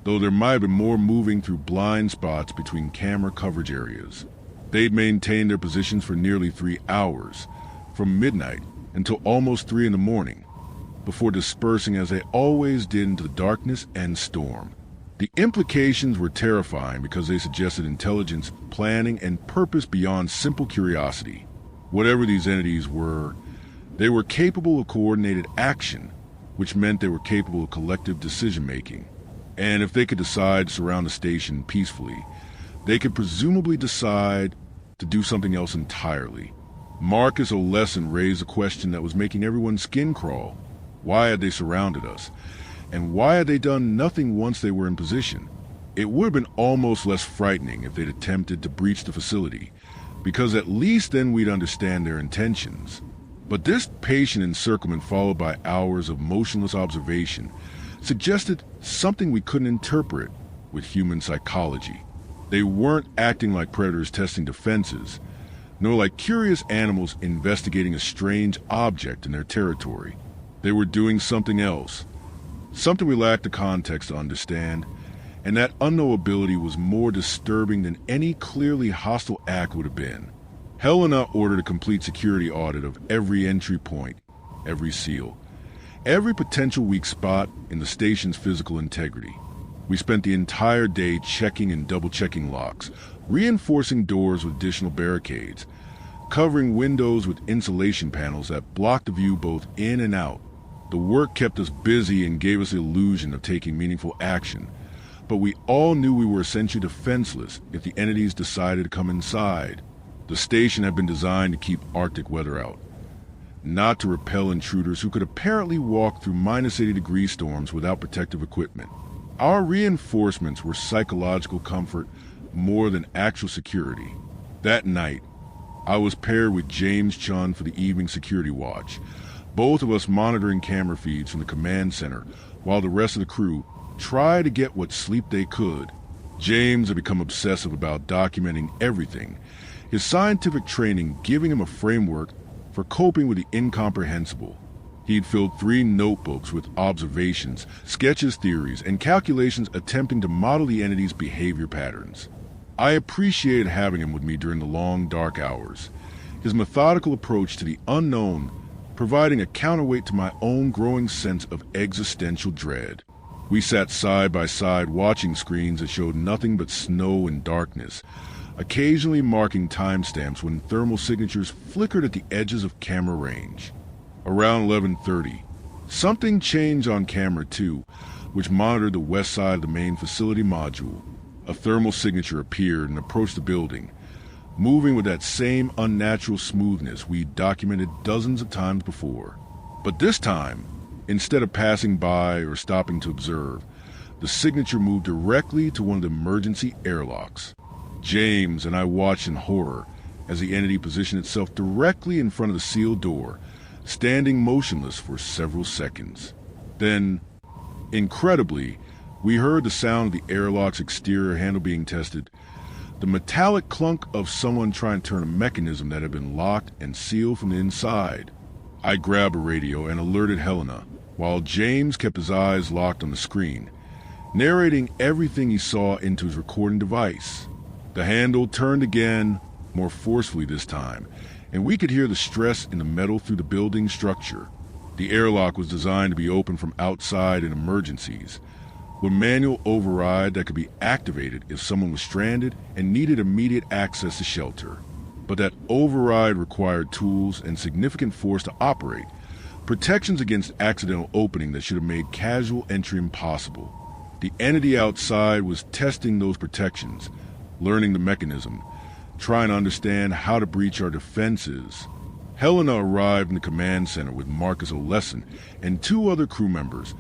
though there might have been more moving through blind spots between camera coverage areas. They'd maintained their positions for nearly 3 hours, from midnight until almost 3 in the morning, before dispersing as they always did into the darkness and storm. The implications were terrifying because they suggested intelligence, planning, and purpose beyond simple curiosity. Whatever these entities were, they were capable of coordinated action, which meant they were capable of collective decision-making. And if they could decide to surround the station peacefully, they could presumably decide to do something else entirely. Marcus Oleson raised a question that was making everyone's skin crawl. Why had they surrounded us? And why had they done nothing once they were in position? It would have been almost less frightening if they'd attempted to breach the facility, because at least then we'd understand their intentions. But this patient encirclement followed by hours of motionless observation suggested something we couldn't interpret with human psychology. They weren't acting like predators testing defenses, nor like curious animals investigating a strange object in their territory. They were doing something else, something we lacked the context to understand, and that unknowability was more disturbing than any clearly hostile act would have been. Helena ordered a complete security audit of every entry point, every seal, every potential weak spot in the station's physical integrity. We spent the entire day checking and double-checking locks, reinforcing doors with additional barricades, covering windows with insulation panels that blocked the view both in and out. The work kept us busy and gave us the illusion of taking meaningful action, but we all knew we were essentially defenseless if the entities decided to come inside. The station had been designed to keep Arctic weather out, not to repel intruders who could apparently walk through -80-degree storms without protective equipment. Our reinforcements were psychological comfort more than actual security. That night, I was paired with James Chun for the evening security watch, both of us monitoring camera feeds from the command center while the rest of the crew tried to get what sleep they could. James had become obsessive about documenting everything, his scientific training giving him a framework for coping with the incomprehensible. He'd filled 3 notebooks with observations, sketches, theories, and calculations attempting to model the entity's behavior patterns. I appreciated having him with me during the long, dark hours, his methodical approach to the unknown providing a counterweight to my own growing sense of existential dread. We sat side by side watching screens that showed nothing but snow and darkness, occasionally marking timestamps when thermal signatures flickered at the edges of camera range. Around 11:30, Something changed on camera 2, which monitored the west side of the main facility module. A thermal signature appeared and approached the building, moving with that same unnatural smoothness we'd documented dozens of times before. But this time, instead of passing by or stopping to observe, the signature moved directly to one of the emergency airlocks. James and I watched in horror as the entity positioned itself directly in front of the sealed door, standing motionless for several seconds. Then, incredibly, we heard the sound of the airlock's exterior handle being tested, the metallic clunk of someone trying to turn a mechanism that had been locked and sealed from the inside. I grabbed a radio and alerted Helena, while James kept his eyes locked on the screen, narrating everything he saw into his recording device. The handle turned again, more forcefully this time, and we could hear the stress in the metal through the building structure. The airlock was designed to be opened from outside in emergencies, with manual override that could be activated if someone was stranded and needed immediate access to shelter. But that override required tools and significant force to operate, protections against accidental opening that should have made casual entry impossible. The entity outside was testing those protections, learning the mechanism, trying to understand how to breach our defenses. Helena arrived in the command center with Marcus Oleson and 2 other crew members,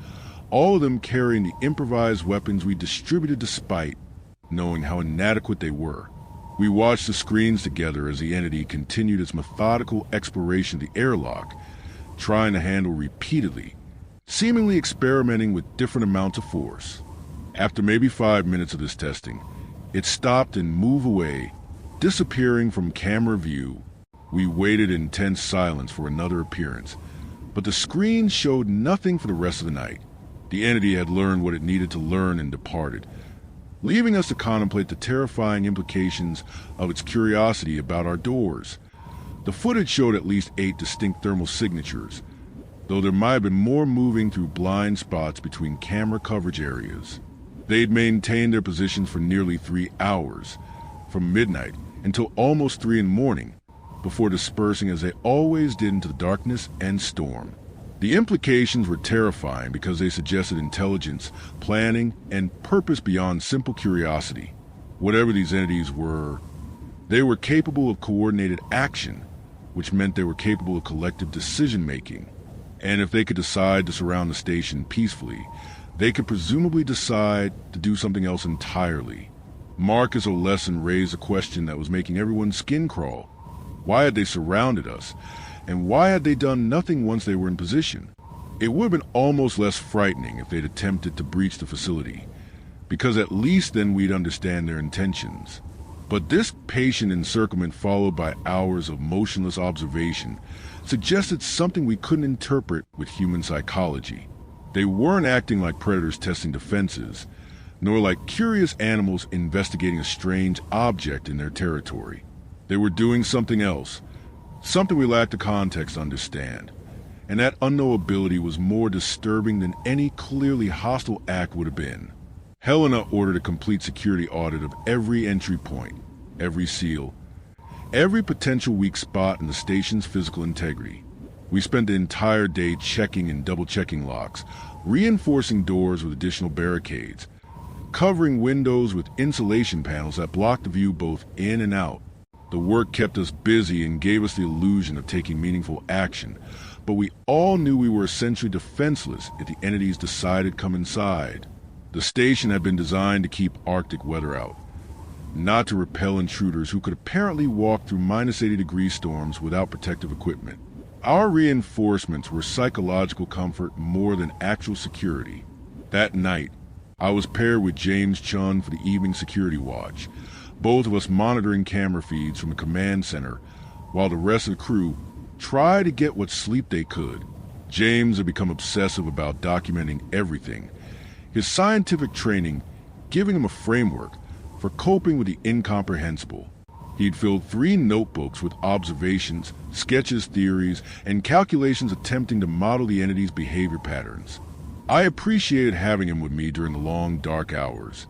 all of them carrying the improvised weapons we distributed despite knowing how inadequate they were. We watched the screens together as the entity continued its methodical exploration of the airlock, trying to handle repeatedly, seemingly experimenting with different amounts of force. After maybe 5 minutes of this testing, it stopped and moved away, disappearing from camera view. We waited in tense silence for another appearance, but the screen showed nothing for the rest of the night. The entity had learned what it needed to learn and departed, leaving us to contemplate the terrifying implications of its curiosity about our doors. The footage showed at least 8 distinct thermal signatures, though there might have been more moving through blind spots between camera coverage areas. They'd maintained their positions for nearly 3 hours, from midnight until almost 3 in the morning, before dispersing as they always did into the darkness and storm. The implications were terrifying because they suggested intelligence, planning, and purpose beyond simple curiosity. Whatever these entities were, they were capable of coordinated action, which meant they were capable of collective decision-making. And if they could decide to surround the station peacefully, they could presumably decide to do something else entirely. Marcus Oleson raised a question that was making everyone's skin crawl. Why had they surrounded us? And why had they done nothing once they were in position? It would have been almost less frightening if they'd attempted to breach the facility, because at least then we'd understand their intentions. But this patient encirclement followed by hours of motionless observation suggested something we couldn't interpret with human psychology. They weren't acting like predators testing defenses, nor like curious animals investigating a strange object in their territory. They were doing something else, something we lacked the context to understand, and that unknowability was more disturbing than any clearly hostile act would have been. Helena ordered a complete security audit of every entry point, every seal, every potential weak spot in the station's physical integrity. We spent the entire day checking and double-checking locks, reinforcing doors with additional barricades, covering windows with insulation panels that blocked the view both in and out. The work kept us busy and gave us the illusion of taking meaningful action, but we all knew we were essentially defenseless if the entities decided to come inside. The station had been designed to keep Arctic weather out, not to repel intruders who could apparently walk through -80-degree storms without protective equipment. Our reinforcements were psychological comfort more than actual security. That night, I was paired with James Chun for the evening security watch, both of us monitoring camera feeds from the command center, while the rest of the crew tried to get what sleep they could. James had become obsessive about documenting everything, his scientific training giving him a framework for coping with the incomprehensible. He'd filled 3 notebooks with observations, sketches, theories, and calculations attempting to model the entity's behavior patterns. I appreciated having him with me during the long, dark hours,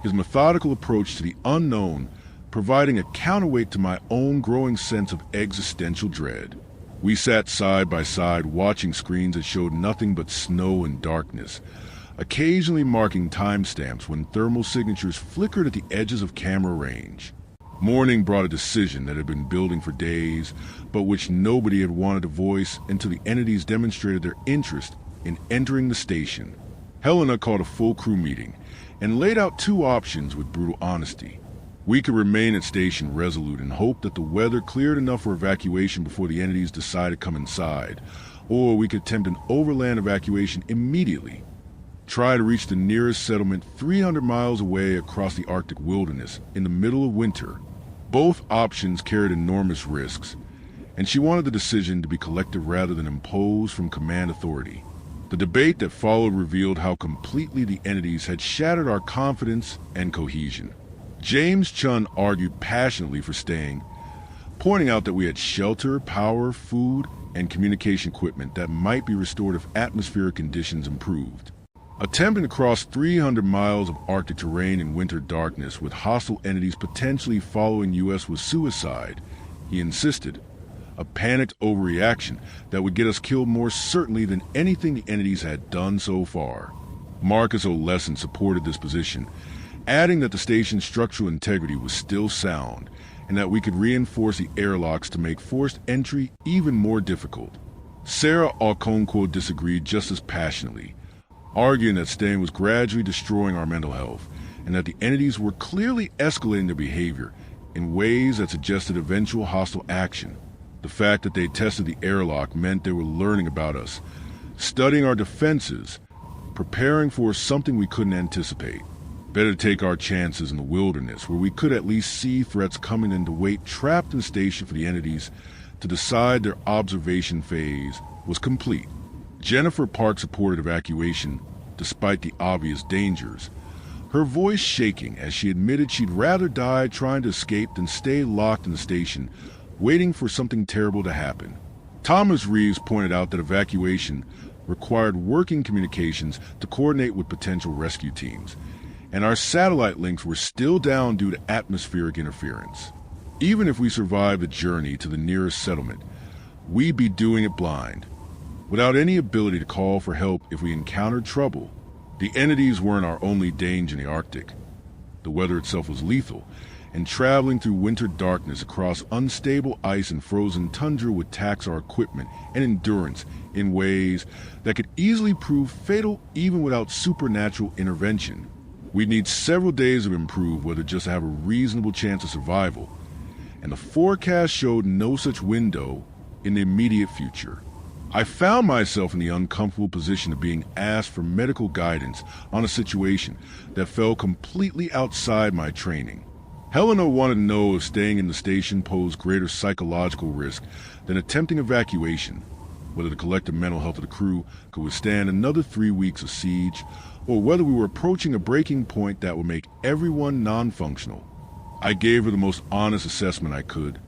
his methodical approach to the unknown providing a counterweight to my own growing sense of existential dread. We sat side by side watching screens that showed nothing but snow and darkness, occasionally marking timestamps when thermal signatures flickered at the edges of camera range. Morning brought a decision that had been building for days, but which nobody had wanted to voice until the entities demonstrated their interest in entering the station. Helena called a full crew meeting and laid out two options with brutal honesty. We could remain at Station Resolute and hope that the weather cleared enough for evacuation before the entities decided to come inside, or we could attempt an overland evacuation immediately. Try to reach the nearest settlement 300 miles away across the Arctic wilderness in the middle of winter. Both options carried enormous risks, and she wanted the decision to be collective rather than imposed from command authority. The debate that followed revealed how completely the entities had shattered our confidence and cohesion. James Chun argued passionately for staying, pointing out that we had shelter, power, food, and communication equipment that might be restored if atmospheric conditions improved. Attempting to cross 300 miles of Arctic terrain in winter darkness with hostile entities potentially following US was suicide, he insisted. A panicked overreaction that would get us killed more certainly than anything the entities had done so far. Marcus Oleson supported this position, adding that the station's structural integrity was still sound and that we could reinforce the airlocks to make forced entry even more difficult. Sarah Okonkwo disagreed just as passionately, arguing that staying was gradually destroying our mental health and that the entities were clearly escalating their behavior in ways that suggested eventual hostile action. The fact that they tested the airlock meant they were learning about us, studying our defenses, preparing for something we couldn't anticipate. Better to take our chances in the wilderness, where we could at least see threats coming than to wait trapped in the station for the entities to decide their observation phase was complete. Jennifer Park supported evacuation despite the obvious dangers, her voice shaking as she admitted she'd rather die trying to escape than stay locked in the station, waiting for something terrible to happen. Thomas Reeves pointed out that evacuation required working communications to coordinate with potential rescue teams, and our satellite links were still down due to atmospheric interference. Even if we survived the journey to the nearest settlement, we'd be doing it blind, without any ability to call for help if we encountered trouble. The entities weren't our only danger in the Arctic. The weather itself was lethal, and traveling through winter darkness across unstable ice and frozen tundra would tax our equipment and endurance in ways that could easily prove fatal even without supernatural intervention. We'd need several days of improved weather just to have a reasonable chance of survival, and the forecast showed no such window in the immediate future. I found myself in the uncomfortable position of being asked for medical guidance on a situation that fell completely outside my training. Helena wanted to know if staying in the station posed greater psychological risk than attempting evacuation, whether the collective mental health of the crew could withstand another 3 weeks of siege, or whether we were approaching a breaking point that would make everyone non-functional. I gave her the most honest assessment I could.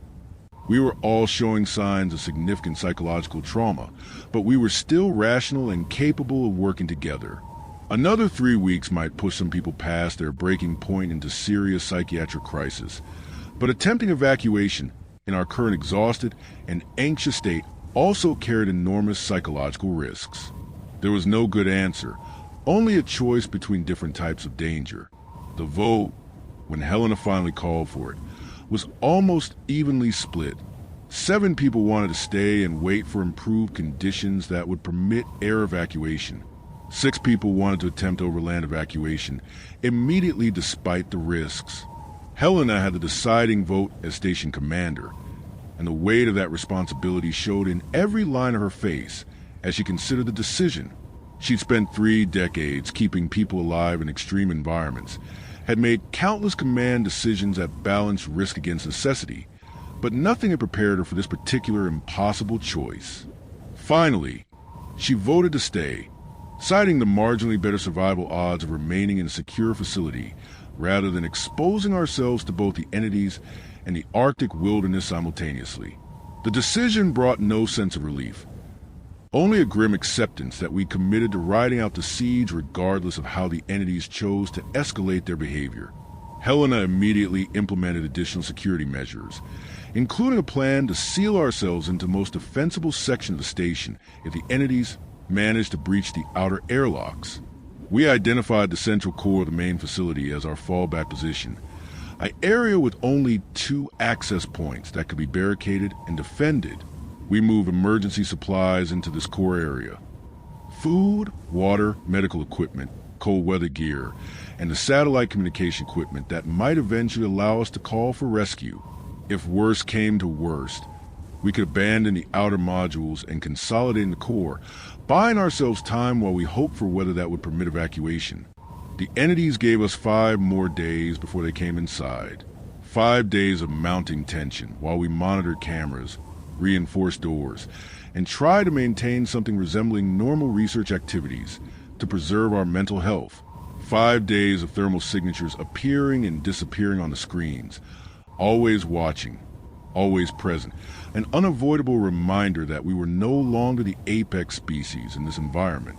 We were all showing signs of significant psychological trauma, but we were still rational and capable of working together. Another 3 weeks might push some people past their breaking point into serious psychiatric crisis, but attempting evacuation in our current exhausted and anxious state also carried enormous psychological risks. There was no good answer, only a choice between different types of danger. The vote, when Helena finally called for it, was almost evenly split. 7 people wanted to stay and wait for improved conditions that would permit air evacuation. 6 people wanted to attempt overland evacuation immediately despite the risks. Helena had the deciding vote as station commander, and the weight of that responsibility showed in every line of her face as she considered the decision. She'd spent 3 decades keeping people alive in extreme environments, had made countless command decisions that balanced risk against necessity, but nothing had prepared her for this particular impossible choice. Finally, she voted to stay, citing the marginally better survival odds of remaining in a secure facility rather than exposing ourselves to both the entities and the Arctic wilderness simultaneously. The decision brought no sense of relief, only a grim acceptance that we committed to riding out the siege regardless of how the entities chose to escalate their behavior. Helena immediately implemented additional security measures, including a plan to seal ourselves into the most defensible section of the station if the entities managed to breach the outer airlocks. We identified the central core of the main facility as our fallback position, an area with only 2 access points that could be barricaded and defended. We move emergency supplies into this core area. Food, water, medical equipment, cold weather gear, and the satellite communication equipment that might eventually allow us to call for rescue. If worst came to worst, we could abandon the outer modules and consolidate in the core, buying ourselves time while we hoped for weather that would permit evacuation. The entities gave us 5 more days before they came inside. 5 days of mounting tension while we monitored cameras, reinforced doors, and tried to maintain something resembling normal research activities to preserve our mental health. 5 days of thermal signatures appearing and disappearing on the screens, always watching, always present, an unavoidable reminder that we were no longer the apex species in this environment.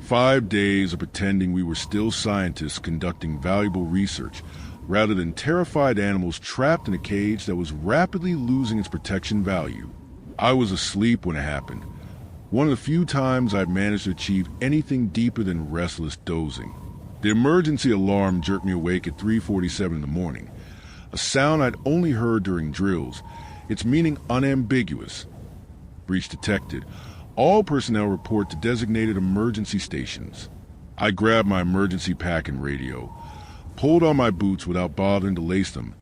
5 days of pretending we were still scientists conducting valuable research, rather than terrified animals trapped in a cage that was rapidly losing its protection value. I was asleep when it happened, one of the few times I'd managed to achieve anything deeper than restless dozing. The emergency alarm jerked me awake at 3:47 in the morning, a sound I'd only heard during drills, its meaning unambiguous. Breach detected. All personnel report to designated emergency stations. I grabbed my emergency pack and radio, pulled on my boots without bothering to lace them,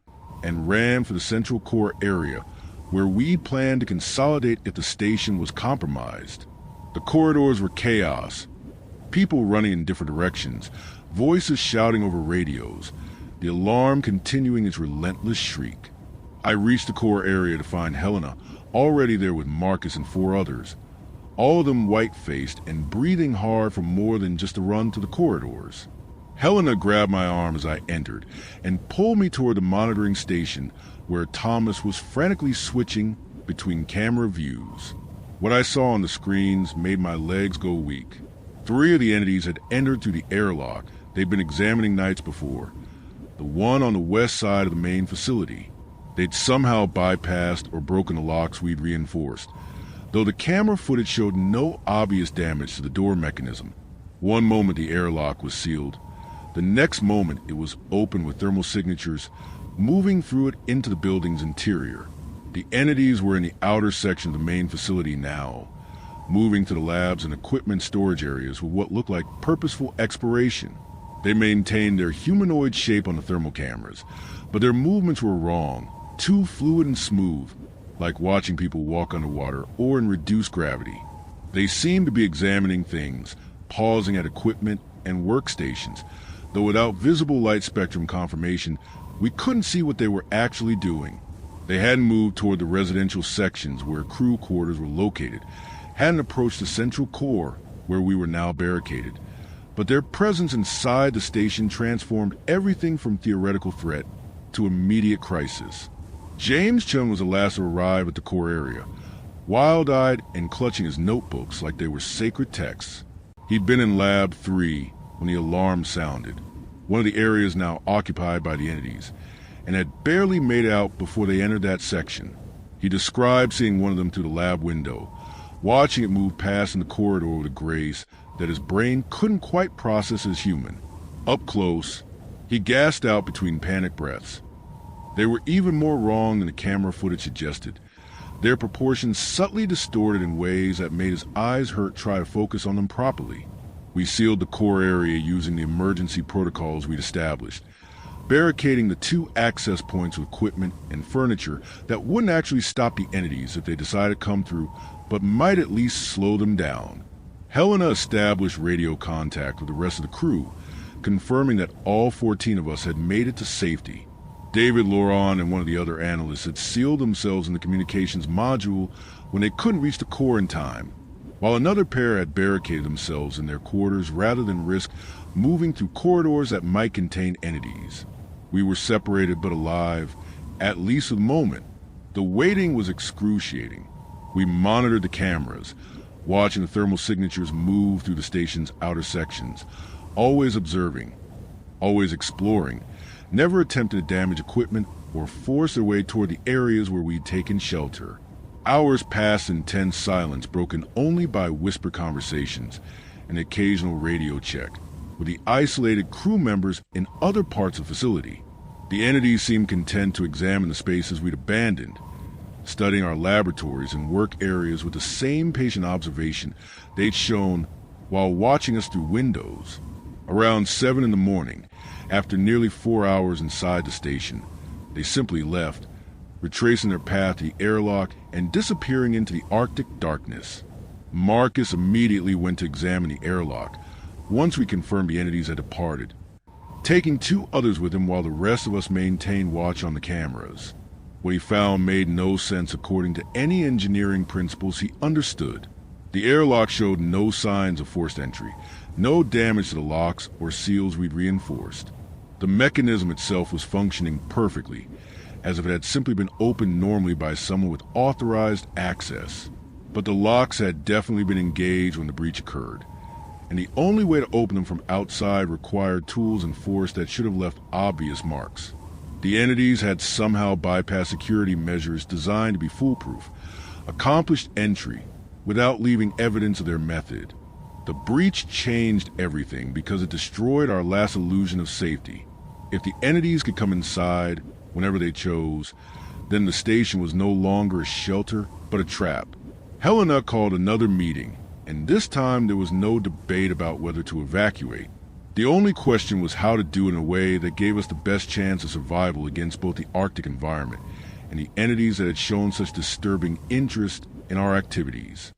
and ran for the central core area where we planned to consolidate if the station was compromised. The corridors were chaos, people running in different directions, voices shouting over radios, the alarm continuing its relentless shriek. I reached the core area to find Helena already there with Marcus and 4 others, all of them white-faced and breathing hard for more than just a run to the corridors. Helena grabbed my arm as I entered and pulled me toward the monitoring station where Thomas was frantically switching between camera views. What I saw on the screens made my legs go weak. 3 of the entities had entered through the airlock they'd been examining nights before, the one on the west side of the main facility. They'd somehow bypassed or broken the locks we'd reinforced, though the camera footage showed no obvious damage to the door mechanism. One moment the airlock was sealed, the next moment it was open with thermal signatures moving through it into the building's interior. The entities were in the outer section of the main facility now, moving to the labs and equipment storage areas with what looked like purposeful exploration. They maintained their humanoid shape on the thermal cameras, but their movements were wrong, too fluid and smooth, like watching people walk underwater or in reduced gravity. They seemed to be examining things, pausing at equipment and workstations, though without visible light spectrum confirmation, we couldn't see what they were actually doing. They hadn't moved toward the residential sections where crew quarters were located, hadn't approached the central core where we were now barricaded, but their presence inside the station transformed everything from theoretical threat to immediate crisis. James Chun was the last to arrive at the core area, wild-eyed and clutching his notebooks like they were sacred texts. He'd been in Lab 3 when the alarm sounded, one of the areas now occupied by the entities, and had barely made it out before they entered that section. He described seeing one of them through the lab window, watching it move past in the corridor with a grace that his brain couldn't quite process as human. Up close, he gasped out between panic breaths. They were even more wrong than the camera footage suggested, their proportions subtly distorted in ways that made his eyes hurt try to focus on them properly. We sealed the core area using the emergency protocols we'd established, barricading the 2 access points with equipment and furniture that wouldn't actually stop the entities if they decided to come through, but might at least slow them down. Helena established radio contact with the rest of the crew, confirming that all 14 of us had made it to safety. David, Laurent, and one of the other analysts had sealed themselves in the communications module when they couldn't reach the core in time, while another pair had barricaded themselves in their quarters rather than risk moving through corridors that might contain entities. We were separated but alive, at least for the moment. The waiting was excruciating. We monitored the cameras, watching the thermal signatures move through the station's outer sections, always observing, always exploring, never attempted to damage equipment or force their way toward the areas where we'd taken shelter. Hours passed in tense silence, broken only by whispered conversations and occasional radio check, with the isolated crew members in other parts of the facility. The entities seemed content to examine the spaces we'd abandoned, studying our laboratories and work areas with the same patient observation they'd shown while watching us through windows. Around 7 in the morning, after nearly 4 hours inside the station, they simply left, retracing their path to the airlock and disappearing into the Arctic darkness. Marcus immediately went to examine the airlock once we confirmed the entities had departed, taking 2 others with him while the rest of us maintained watch on the cameras. What he found made no sense according to any engineering principles he understood. The airlock showed no signs of forced entry, no damage to the locks or seals we'd reinforced. The mechanism itself was functioning perfectly, as if it had simply been opened normally by someone with authorized access. But the locks had definitely been engaged when the breach occurred, and the only way to open them from outside required tools and force that should have left obvious marks. The entities had somehow bypassed security measures designed to be foolproof, accomplished entry without leaving evidence of their method. The breach changed everything because it destroyed our last illusion of safety. If the entities could come inside whenever they chose, then the station was no longer a shelter, but a trap. Helena called another meeting, and this time there was no debate about whether to evacuate. The only question was how to do it in a way that gave us the best chance of survival against both the Arctic environment and the entities that had shown such disturbing interest in our activities.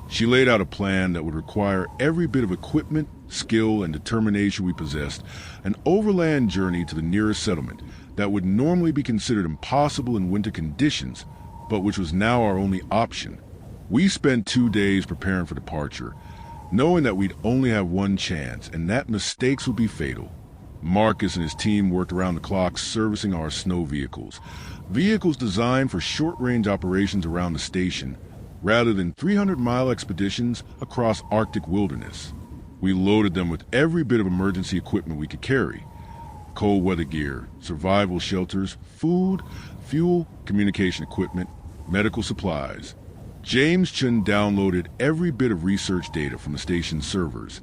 She laid out a plan that would require every bit of equipment, skill, and determination we possessed, an overland journey to the nearest settlement that would normally be considered impossible in winter conditions, but which was now our only option. We spent 2 days preparing for departure, knowing that we'd only have one chance and that mistakes would be fatal. Marcus and his team worked around the clock servicing our snow vehicles designed for short-range operations around the station, rather than 300-mile expeditions across Arctic wilderness. We loaded them with every bit of emergency equipment we could carry: cold weather gear, survival shelters, food, fuel, communication equipment, medical supplies. James Chun downloaded every bit of research data from the station's servers,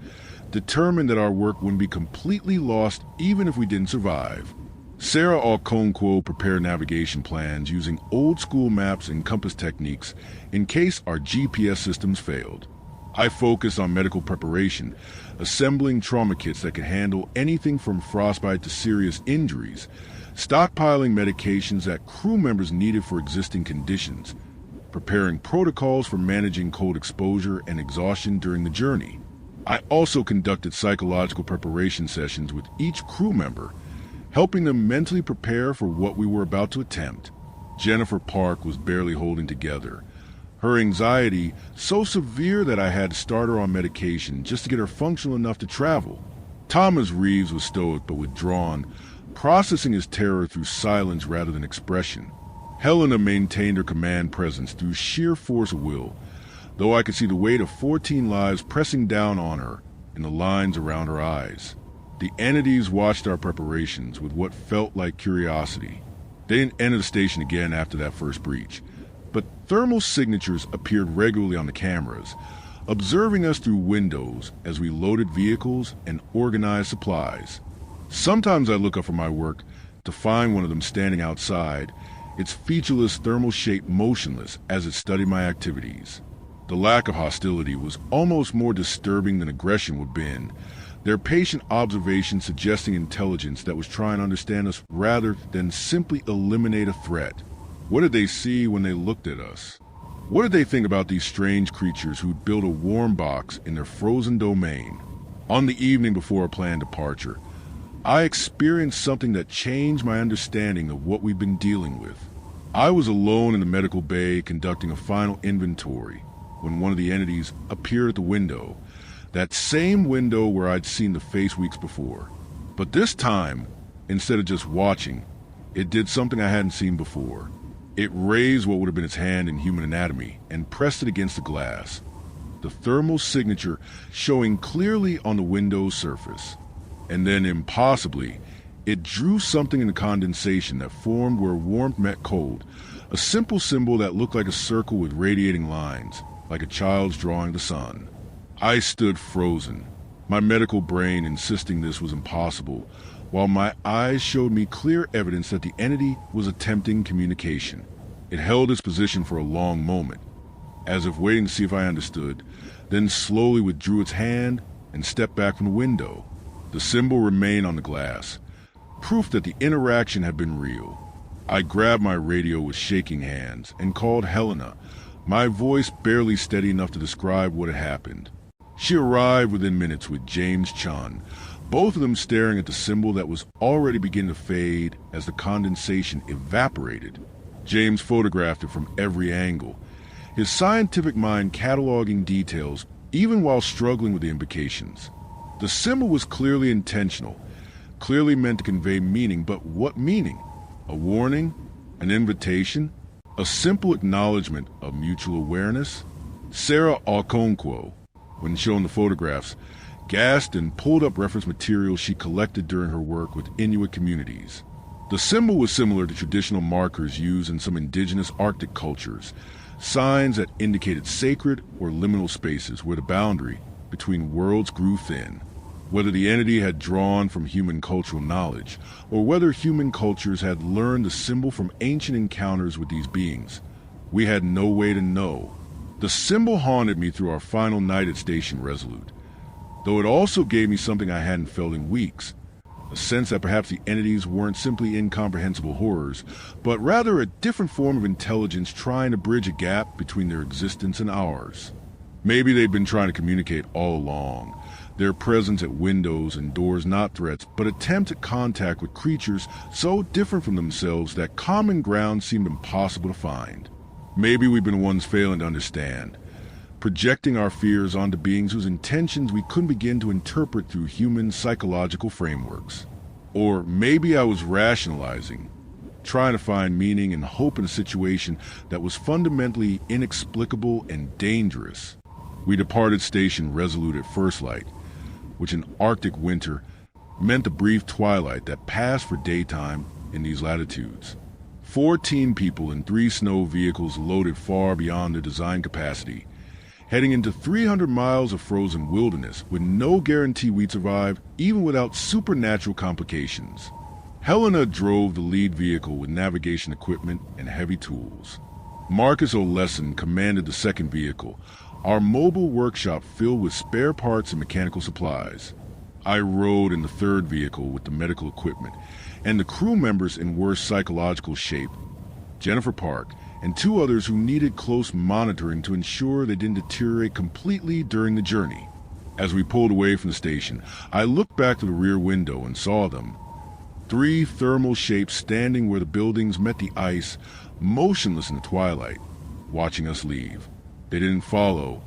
determined that our work wouldn't be completely lost even if we didn't survive. Sarah Okonkwo prepared navigation plans using old-school maps and compass techniques in case our GPS systems failed. I focused on medical preparation, assembling trauma kits that could handle anything from frostbite to serious injuries, stockpiling medications that crew members needed for existing conditions, preparing protocols for managing cold exposure and exhaustion during the journey. I also conducted psychological preparation sessions with each crew member, helping them mentally prepare for what we were about to attempt. Jennifer Park was barely holding together, her anxiety so severe that I had to start her on medication just to get her functional enough to travel. Thomas Reeves was stoic but withdrawn, processing his terror through silence rather than expression. Helena maintained her command presence through sheer force of will, though I could see the weight of 14 lives pressing down on her in the lines around her eyes. The entities watched our preparations with what felt like curiosity. They didn't enter the station again after that first breach, but thermal signatures appeared regularly on the cameras, observing us through windows as we loaded vehicles and organized supplies. Sometimes I look up from my work to find one of them standing outside, its featureless thermal shape motionless as it studied my activities. The lack of hostility was almost more disturbing than aggression would have been, their patient observation suggesting intelligence that was trying to understand us rather than simply eliminate a threat. What did they see when they looked at us? What did they think about these strange creatures who'd built a warm box in their frozen domain? On the evening before our planned departure, I experienced something that changed my understanding of what we'd been dealing with. I was alone in the medical bay conducting a final inventory when one of the entities appeared at the window, that same window where I'd seen the face weeks before. But this time, instead of just watching, it did something I hadn't seen before. It raised what would have been its hand in human anatomy and pressed it against the glass, the thermal signature showing clearly on the window's surface. And then, impossibly, It drew something in the condensation that formed where warmth met cold, a simple symbol that looked like a circle with radiating lines, like a child's drawing the sun. I stood frozen, my medical brain insisting this was impossible, while my eyes showed me clear evidence that the entity was attempting communication. It held its position for a long moment, as if waiting to see if I understood, then slowly withdrew its hand and stepped back from the window. The symbol remained on the glass, proof that the interaction had been real. I grabbed my radio with shaking hands and called Helena, my voice barely steady enough to describe what had happened. She arrived within minutes with James Chun, both of them staring at the symbol that was already beginning to fade as the condensation evaporated. James photographed it from every angle, his scientific mind cataloging details even while struggling with the implications. The symbol was clearly intentional, clearly meant to convey meaning, but what meaning? A warning? An invitation? A simple acknowledgement of mutual awareness? Sarah Okonkwo, when shown the photographs, gasped and pulled up reference materials she collected during her work with Inuit communities. The symbol was similar to traditional markers used in some indigenous Arctic cultures, signs that indicated sacred or liminal spaces where the boundary between worlds grew thin. Whether the entity had drawn from human cultural knowledge, or whether human cultures had learned the symbol from ancient encounters with these beings, we had no way to know. The symbol haunted me through our final night at Station Resolute, though it also gave me something I hadn't felt in weeks, a sense that perhaps the entities weren't simply incomprehensible horrors, but rather a different form of intelligence trying to bridge a gap between their existence and ours. Maybe they'd been trying to communicate all along, their presence at windows and doors not threats, but attempts at contact with creatures so different from themselves that common ground seemed impossible to find. Maybe we've been the ones failing to understand, projecting our fears onto beings whose intentions we couldn't begin to interpret through human psychological frameworks. Or maybe I was rationalizing, trying to find meaning and hope in a situation that was fundamentally inexplicable and dangerous. We departed Station Resolute at first light, which in Arctic winter meant the brief twilight that passed for daytime in these latitudes. 14 people in 3 snow vehicles loaded far beyond their design capacity, heading into 300 miles of frozen wilderness with no guarantee we'd survive even without supernatural complications. Helena drove the lead vehicle with navigation equipment and heavy tools. Marcus Oleson commanded the second vehicle, our mobile workshop filled with spare parts and mechanical supplies. I rode in the third vehicle with the medical equipment and the crew members in worse psychological shape, Jennifer Park, and 2 others who needed close monitoring to ensure they didn't deteriorate completely during the journey. As we pulled away from the station, I looked back to the rear window and saw them. 3 thermal shapes standing where the buildings met the ice, motionless in the twilight, watching us leave. They didn't follow,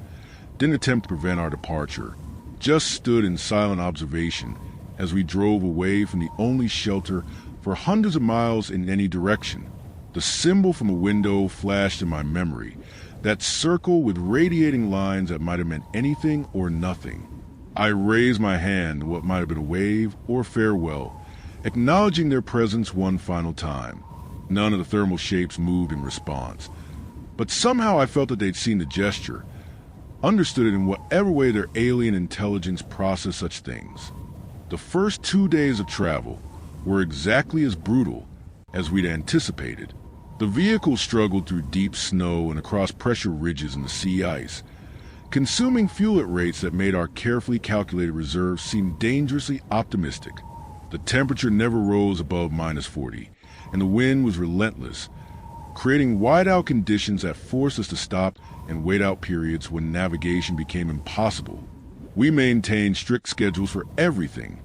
didn't attempt to prevent our departure, just stood in silent observation as we drove away from the only shelter for hundreds of miles in any direction. The symbol from a window flashed in my memory, that circle with radiating lines that might have meant anything or nothing. I raised my hand in what might have been a wave or farewell, acknowledging their presence one final time. None of the thermal shapes moved in response, but somehow I felt that they'd seen the gesture, understood it in whatever way their alien intelligence processed such things. The first 2 days of travel were exactly as brutal as we'd anticipated. The vehicle struggled through deep snow and across pressure ridges in the sea ice, consuming fuel at rates that made our carefully calculated reserves seem dangerously optimistic. The temperature never rose above -40, and the wind was relentless, creating whiteout conditions that forced us to stop and wait out periods when navigation became impossible. We maintained strict schedules for everything: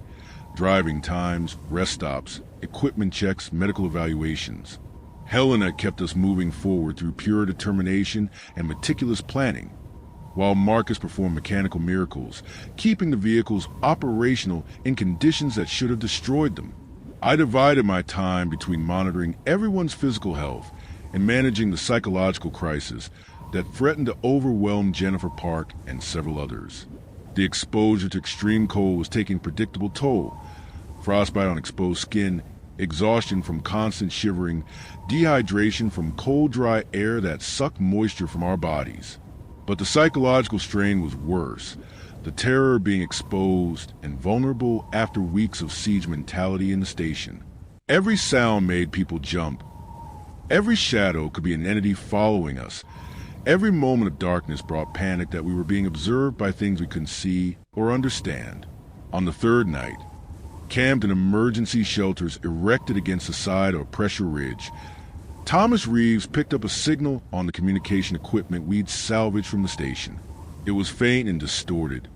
driving times, rest stops, equipment checks, medical evaluations. Helena kept us moving forward through pure determination and meticulous planning, while Marcus performed mechanical miracles, keeping the vehicles operational in conditions that should have destroyed them. I divided my time between monitoring everyone's physical health and managing the psychological crisis that threatened to overwhelm Jennifer Park and several others. The exposure to extreme cold was taking a predictable toll, frostbite on exposed skin, exhaustion from constant shivering, dehydration from cold, dry air that sucked moisture from our bodies. But the psychological strain was worse, the terror of being exposed and vulnerable after weeks of siege mentality in the station. Every sound made people jump. Every shadow could be an entity following us. Every moment of darkness brought panic that we were being observed by things we couldn't see or understand. On the third night, camped in emergency shelters erected against the side of a pressure ridge, Thomas Reeves picked up a signal on the communication equipment we'd salvaged from the station. It was faint and distorted,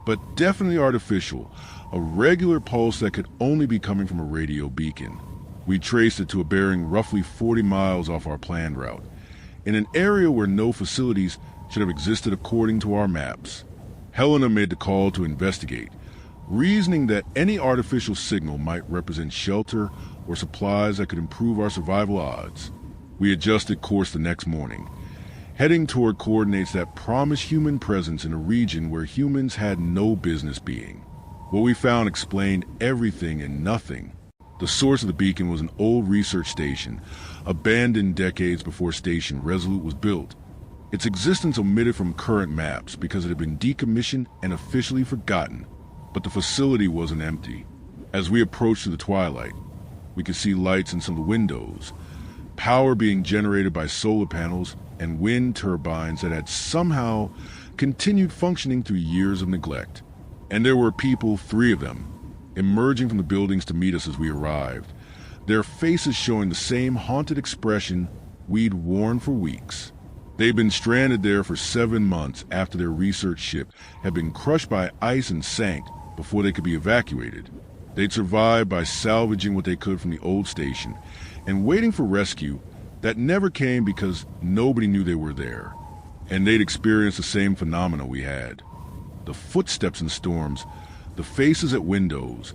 but definitely artificial, a regular pulse that could only be coming from a radio beacon. We traced it to a bearing roughly 40 miles off our planned route, in an area where no facilities should have existed according to our maps. Helena made the call to investigate, reasoning that any artificial signal might represent shelter or supplies that could improve our survival odds. We adjusted course the next morning, heading toward coordinates that promised human presence in a region where humans had no business being. What we found explained everything and nothing. The source of the beacon was an old research station, abandoned decades before Station Resolute was built. Its existence omitted from current maps because it had been decommissioned and officially forgotten. But the facility wasn't empty. As we approached through the twilight, we could see lights in some of the windows, power being generated by solar panels and wind turbines that had somehow continued functioning through years of neglect. And there were people, 3 of them, emerging from the buildings to meet us as we arrived, their faces showing the same haunted expression we'd worn for weeks. They'd been stranded there for 7 months after their research ship had been crushed by ice and sank before they could be evacuated. They'd survived by salvaging what they could from the old station and waiting for rescue that never came because nobody knew they were there. And they'd experienced the same phenomena we had. The footsteps in storms, the faces at windows,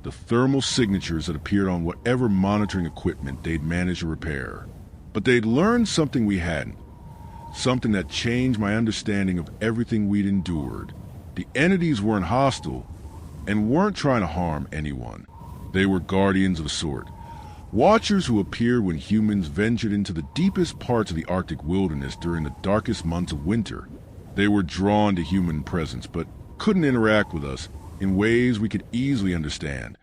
the thermal signatures that appeared on whatever monitoring equipment they'd managed to repair. But they'd learned something we hadn't, something that changed my understanding of everything we'd endured. The entities weren't hostile and weren't trying to harm anyone. They were guardians of a sort, watchers who appeared when humans ventured into the deepest parts of the Arctic wilderness during the darkest months of winter. They were drawn to human presence but couldn't interact with us in ways we could easily understand.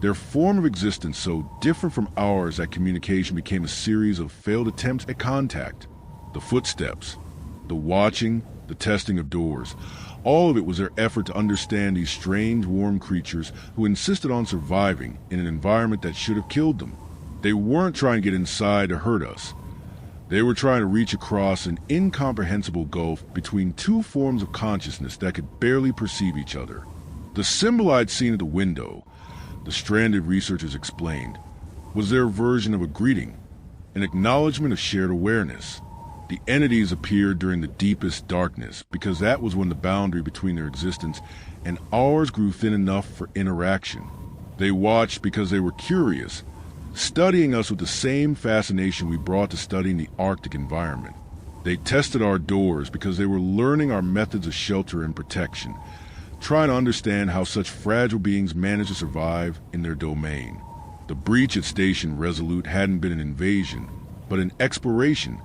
Their form of existence so different from ours that communication became a series of failed attempts at contact. The footsteps, the watching, the testing of doors, all of it was their effort to understand these strange, warm creatures who insisted on surviving in an environment that should have killed them. They weren't trying to get inside to hurt us. They were trying to reach across an incomprehensible gulf between 2 forms of consciousness that could barely perceive each other. The symbol I'd seen at the window, the stranded researchers explained, was their version of a greeting, an acknowledgement of shared awareness. The entities appeared during the deepest darkness because that was when the boundary between their existence and ours grew thin enough for interaction. They watched because they were curious, studying us with the same fascination we brought to studying the Arctic environment. They tested our doors because they were learning our methods of shelter and protection, trying to understand how such fragile beings manage to survive in their domain. The breach at Station Resolute hadn't been an invasion, but an exploration,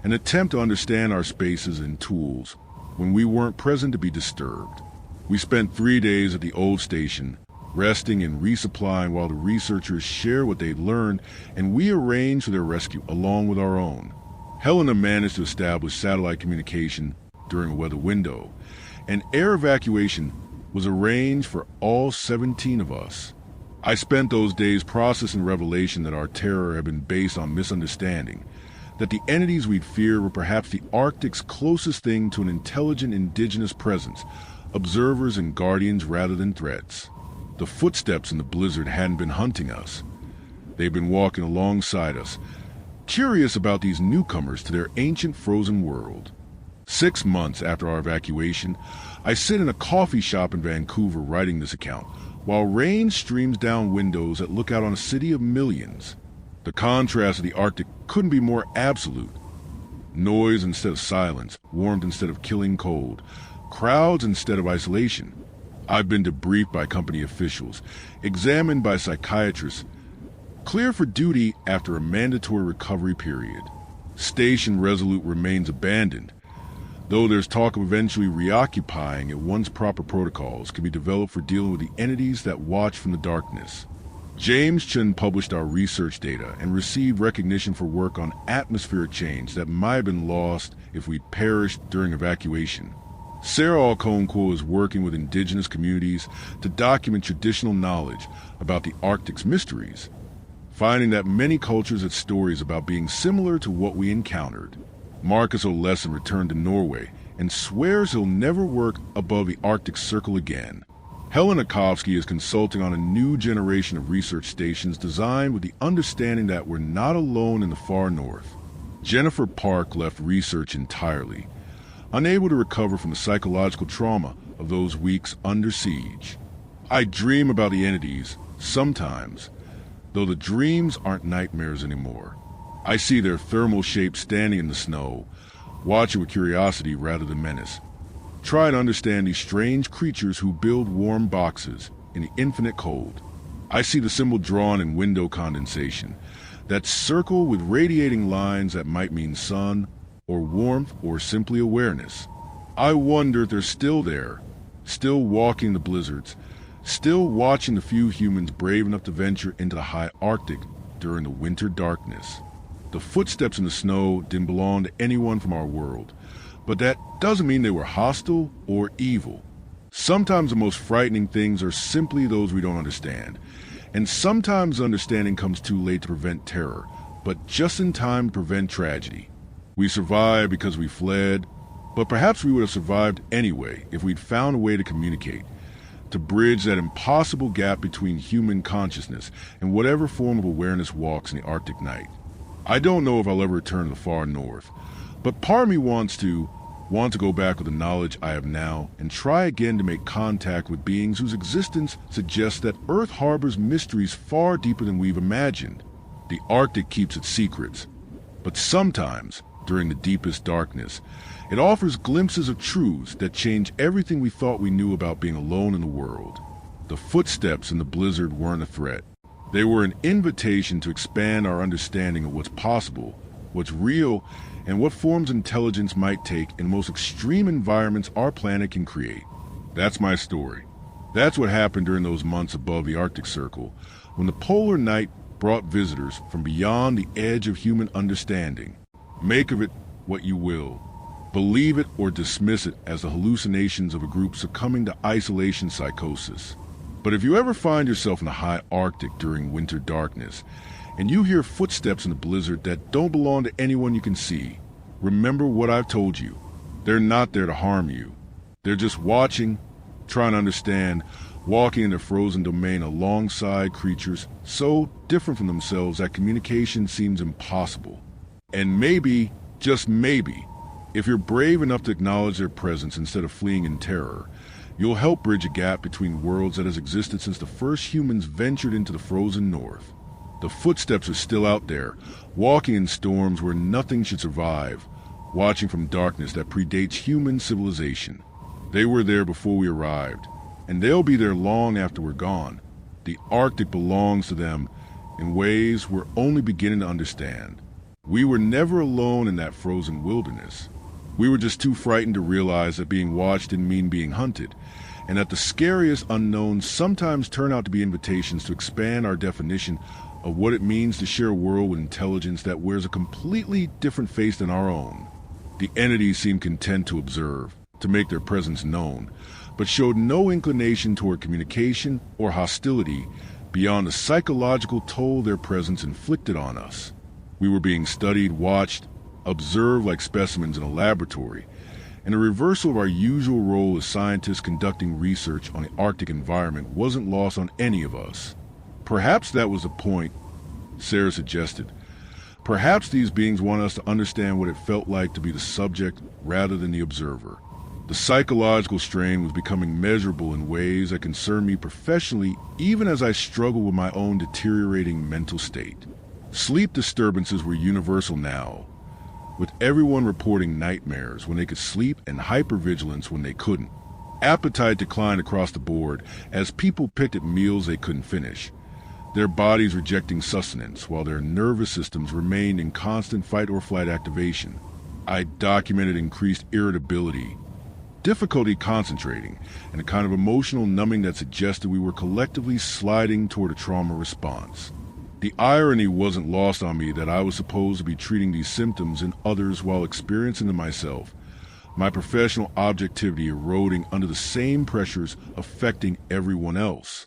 an attempt to understand our spaces and tools when we weren't present to be disturbed. We spent 3 days at the old station, resting and resupplying while the researchers shared what they'd learned, and we arranged for their rescue along with our own. Helena managed to establish satellite communication during a weather window, and air evacuation was arranged for all 17 of us. I spent those days processing revelation that our terror had been based on misunderstanding, that the entities we'd feared were perhaps the Arctic's closest thing to an intelligent indigenous presence, observers and guardians rather than threats. The footsteps in the blizzard hadn't been hunting us. They'd been walking alongside us, curious about these newcomers to their ancient frozen world. 6 months after our evacuation, I sit in a coffee shop in Vancouver writing this account, while rain streams down windows that look out on a city of millions. The contrast of the Arctic couldn't be more absolute. Noise instead of silence, warmth instead of killing cold, crowds instead of isolation. I've been debriefed by company officials, examined by psychiatrists, clear for duty after a mandatory recovery period. Station Resolute remains abandoned, though there's talk of eventually reoccupying it once proper protocols can be developed for dealing with the entities that watch from the darkness. James Chen published our research data and received recognition for work on atmospheric change that might have been lost if we'd perished during evacuation. Sarah Alconquo is working with indigenous communities to document traditional knowledge about the Arctic's mysteries, finding that many cultures had stories about being similar to what we encountered. Marcus Olesen returned to Norway and swears he'll never work above the Arctic Circle again. Helen Akovsky is consulting on a new generation of research stations designed with the understanding that we're not alone in the far north. Jennifer Park left research entirely, unable to recover from the psychological trauma of those weeks under siege. I dream about the entities, sometimes, though the dreams aren't nightmares anymore. I see their thermal shapes standing in the snow, watching with curiosity rather than menace. Try to understand these strange creatures who build warm boxes in the infinite cold. I see the symbol drawn in window condensation, that circle with radiating lines that might mean sun, or warmth, or simply awareness. I wonder if they're still there, still walking the blizzards, still watching the few humans brave enough to venture into the high Arctic during the winter darkness. The footsteps in the snow didn't belong to anyone from our world, but that doesn't mean they were hostile or evil. Sometimes the most frightening things are simply those we don't understand, and sometimes understanding comes too late to prevent terror, but just in time to prevent tragedy. We survived because we fled, but perhaps we would have survived anyway if we'd found a way to communicate, to bridge that impossible gap between human consciousness and whatever form of awareness walks in the Arctic night. I don't know if I'll ever return to the far north, but part of me wants to go back with the knowledge I have now and try again to make contact with beings whose existence suggests that Earth harbors mysteries far deeper than we've imagined. The Arctic keeps its secrets, but sometimes, during the deepest darkness, it offers glimpses of truths that change everything we thought we knew about being alone in the world. The footsteps in the blizzard weren't a threat. They were an invitation to expand our understanding of what's possible, what's real, and what forms intelligence might take in the most extreme environments our planet can create. That's my story. That's what happened during those months above the Arctic Circle, when the polar night brought visitors from beyond the edge of human understanding. Make of it what you will. Believe it or dismiss it as the hallucinations of a group succumbing to isolation psychosis. But if you ever find yourself in the high Arctic during winter darkness, and you hear footsteps in the blizzard that don't belong to anyone you can see, remember what I've told you. They're not there to harm you. They're just watching, trying to understand, walking in their frozen domain alongside creatures so different from themselves that communication seems impossible. And maybe, just maybe, if you're brave enough to acknowledge their presence instead of fleeing in terror, you'll help bridge a gap between worlds that has existed since the first humans ventured into the frozen north. The footsteps are still out there, walking in storms where nothing should survive, watching from darkness that predates human civilization. They were there before we arrived, and they'll be there long after we're gone. The Arctic belongs to them in ways we're only beginning to understand. We were never alone in that frozen wilderness. We were just too frightened to realize that being watched didn't mean being hunted, and that the scariest unknowns sometimes turn out to be invitations to expand our definition of what it means to share a world with intelligence that wears a completely different face than our own. The entities seemed content to observe, to make their presence known, but showed no inclination toward communication or hostility beyond the psychological toll their presence inflicted on us. We were being studied, watched, observed like specimens in a laboratory, and a reversal of our usual role as scientists conducting research on the Arctic environment wasn't lost on any of us. Perhaps that was the point, Sarah suggested. Perhaps these beings want us to understand what it felt like to be the subject rather than the observer. The psychological strain was becoming measurable in ways that concerned me professionally, even as I struggled with my own deteriorating mental state. Sleep disturbances were universal now, with everyone reporting nightmares when they could sleep and hypervigilance when they couldn't. Appetite declined across the board as people picked at meals they couldn't finish, their bodies rejecting sustenance while their nervous systems remained in constant fight or flight activation. I documented increased irritability, difficulty concentrating, and a kind of emotional numbing that suggested we were collectively sliding toward a trauma response. The irony wasn't lost on me that I was supposed to be treating these symptoms in others while experiencing them myself, my professional objectivity eroding under the same pressures affecting everyone else.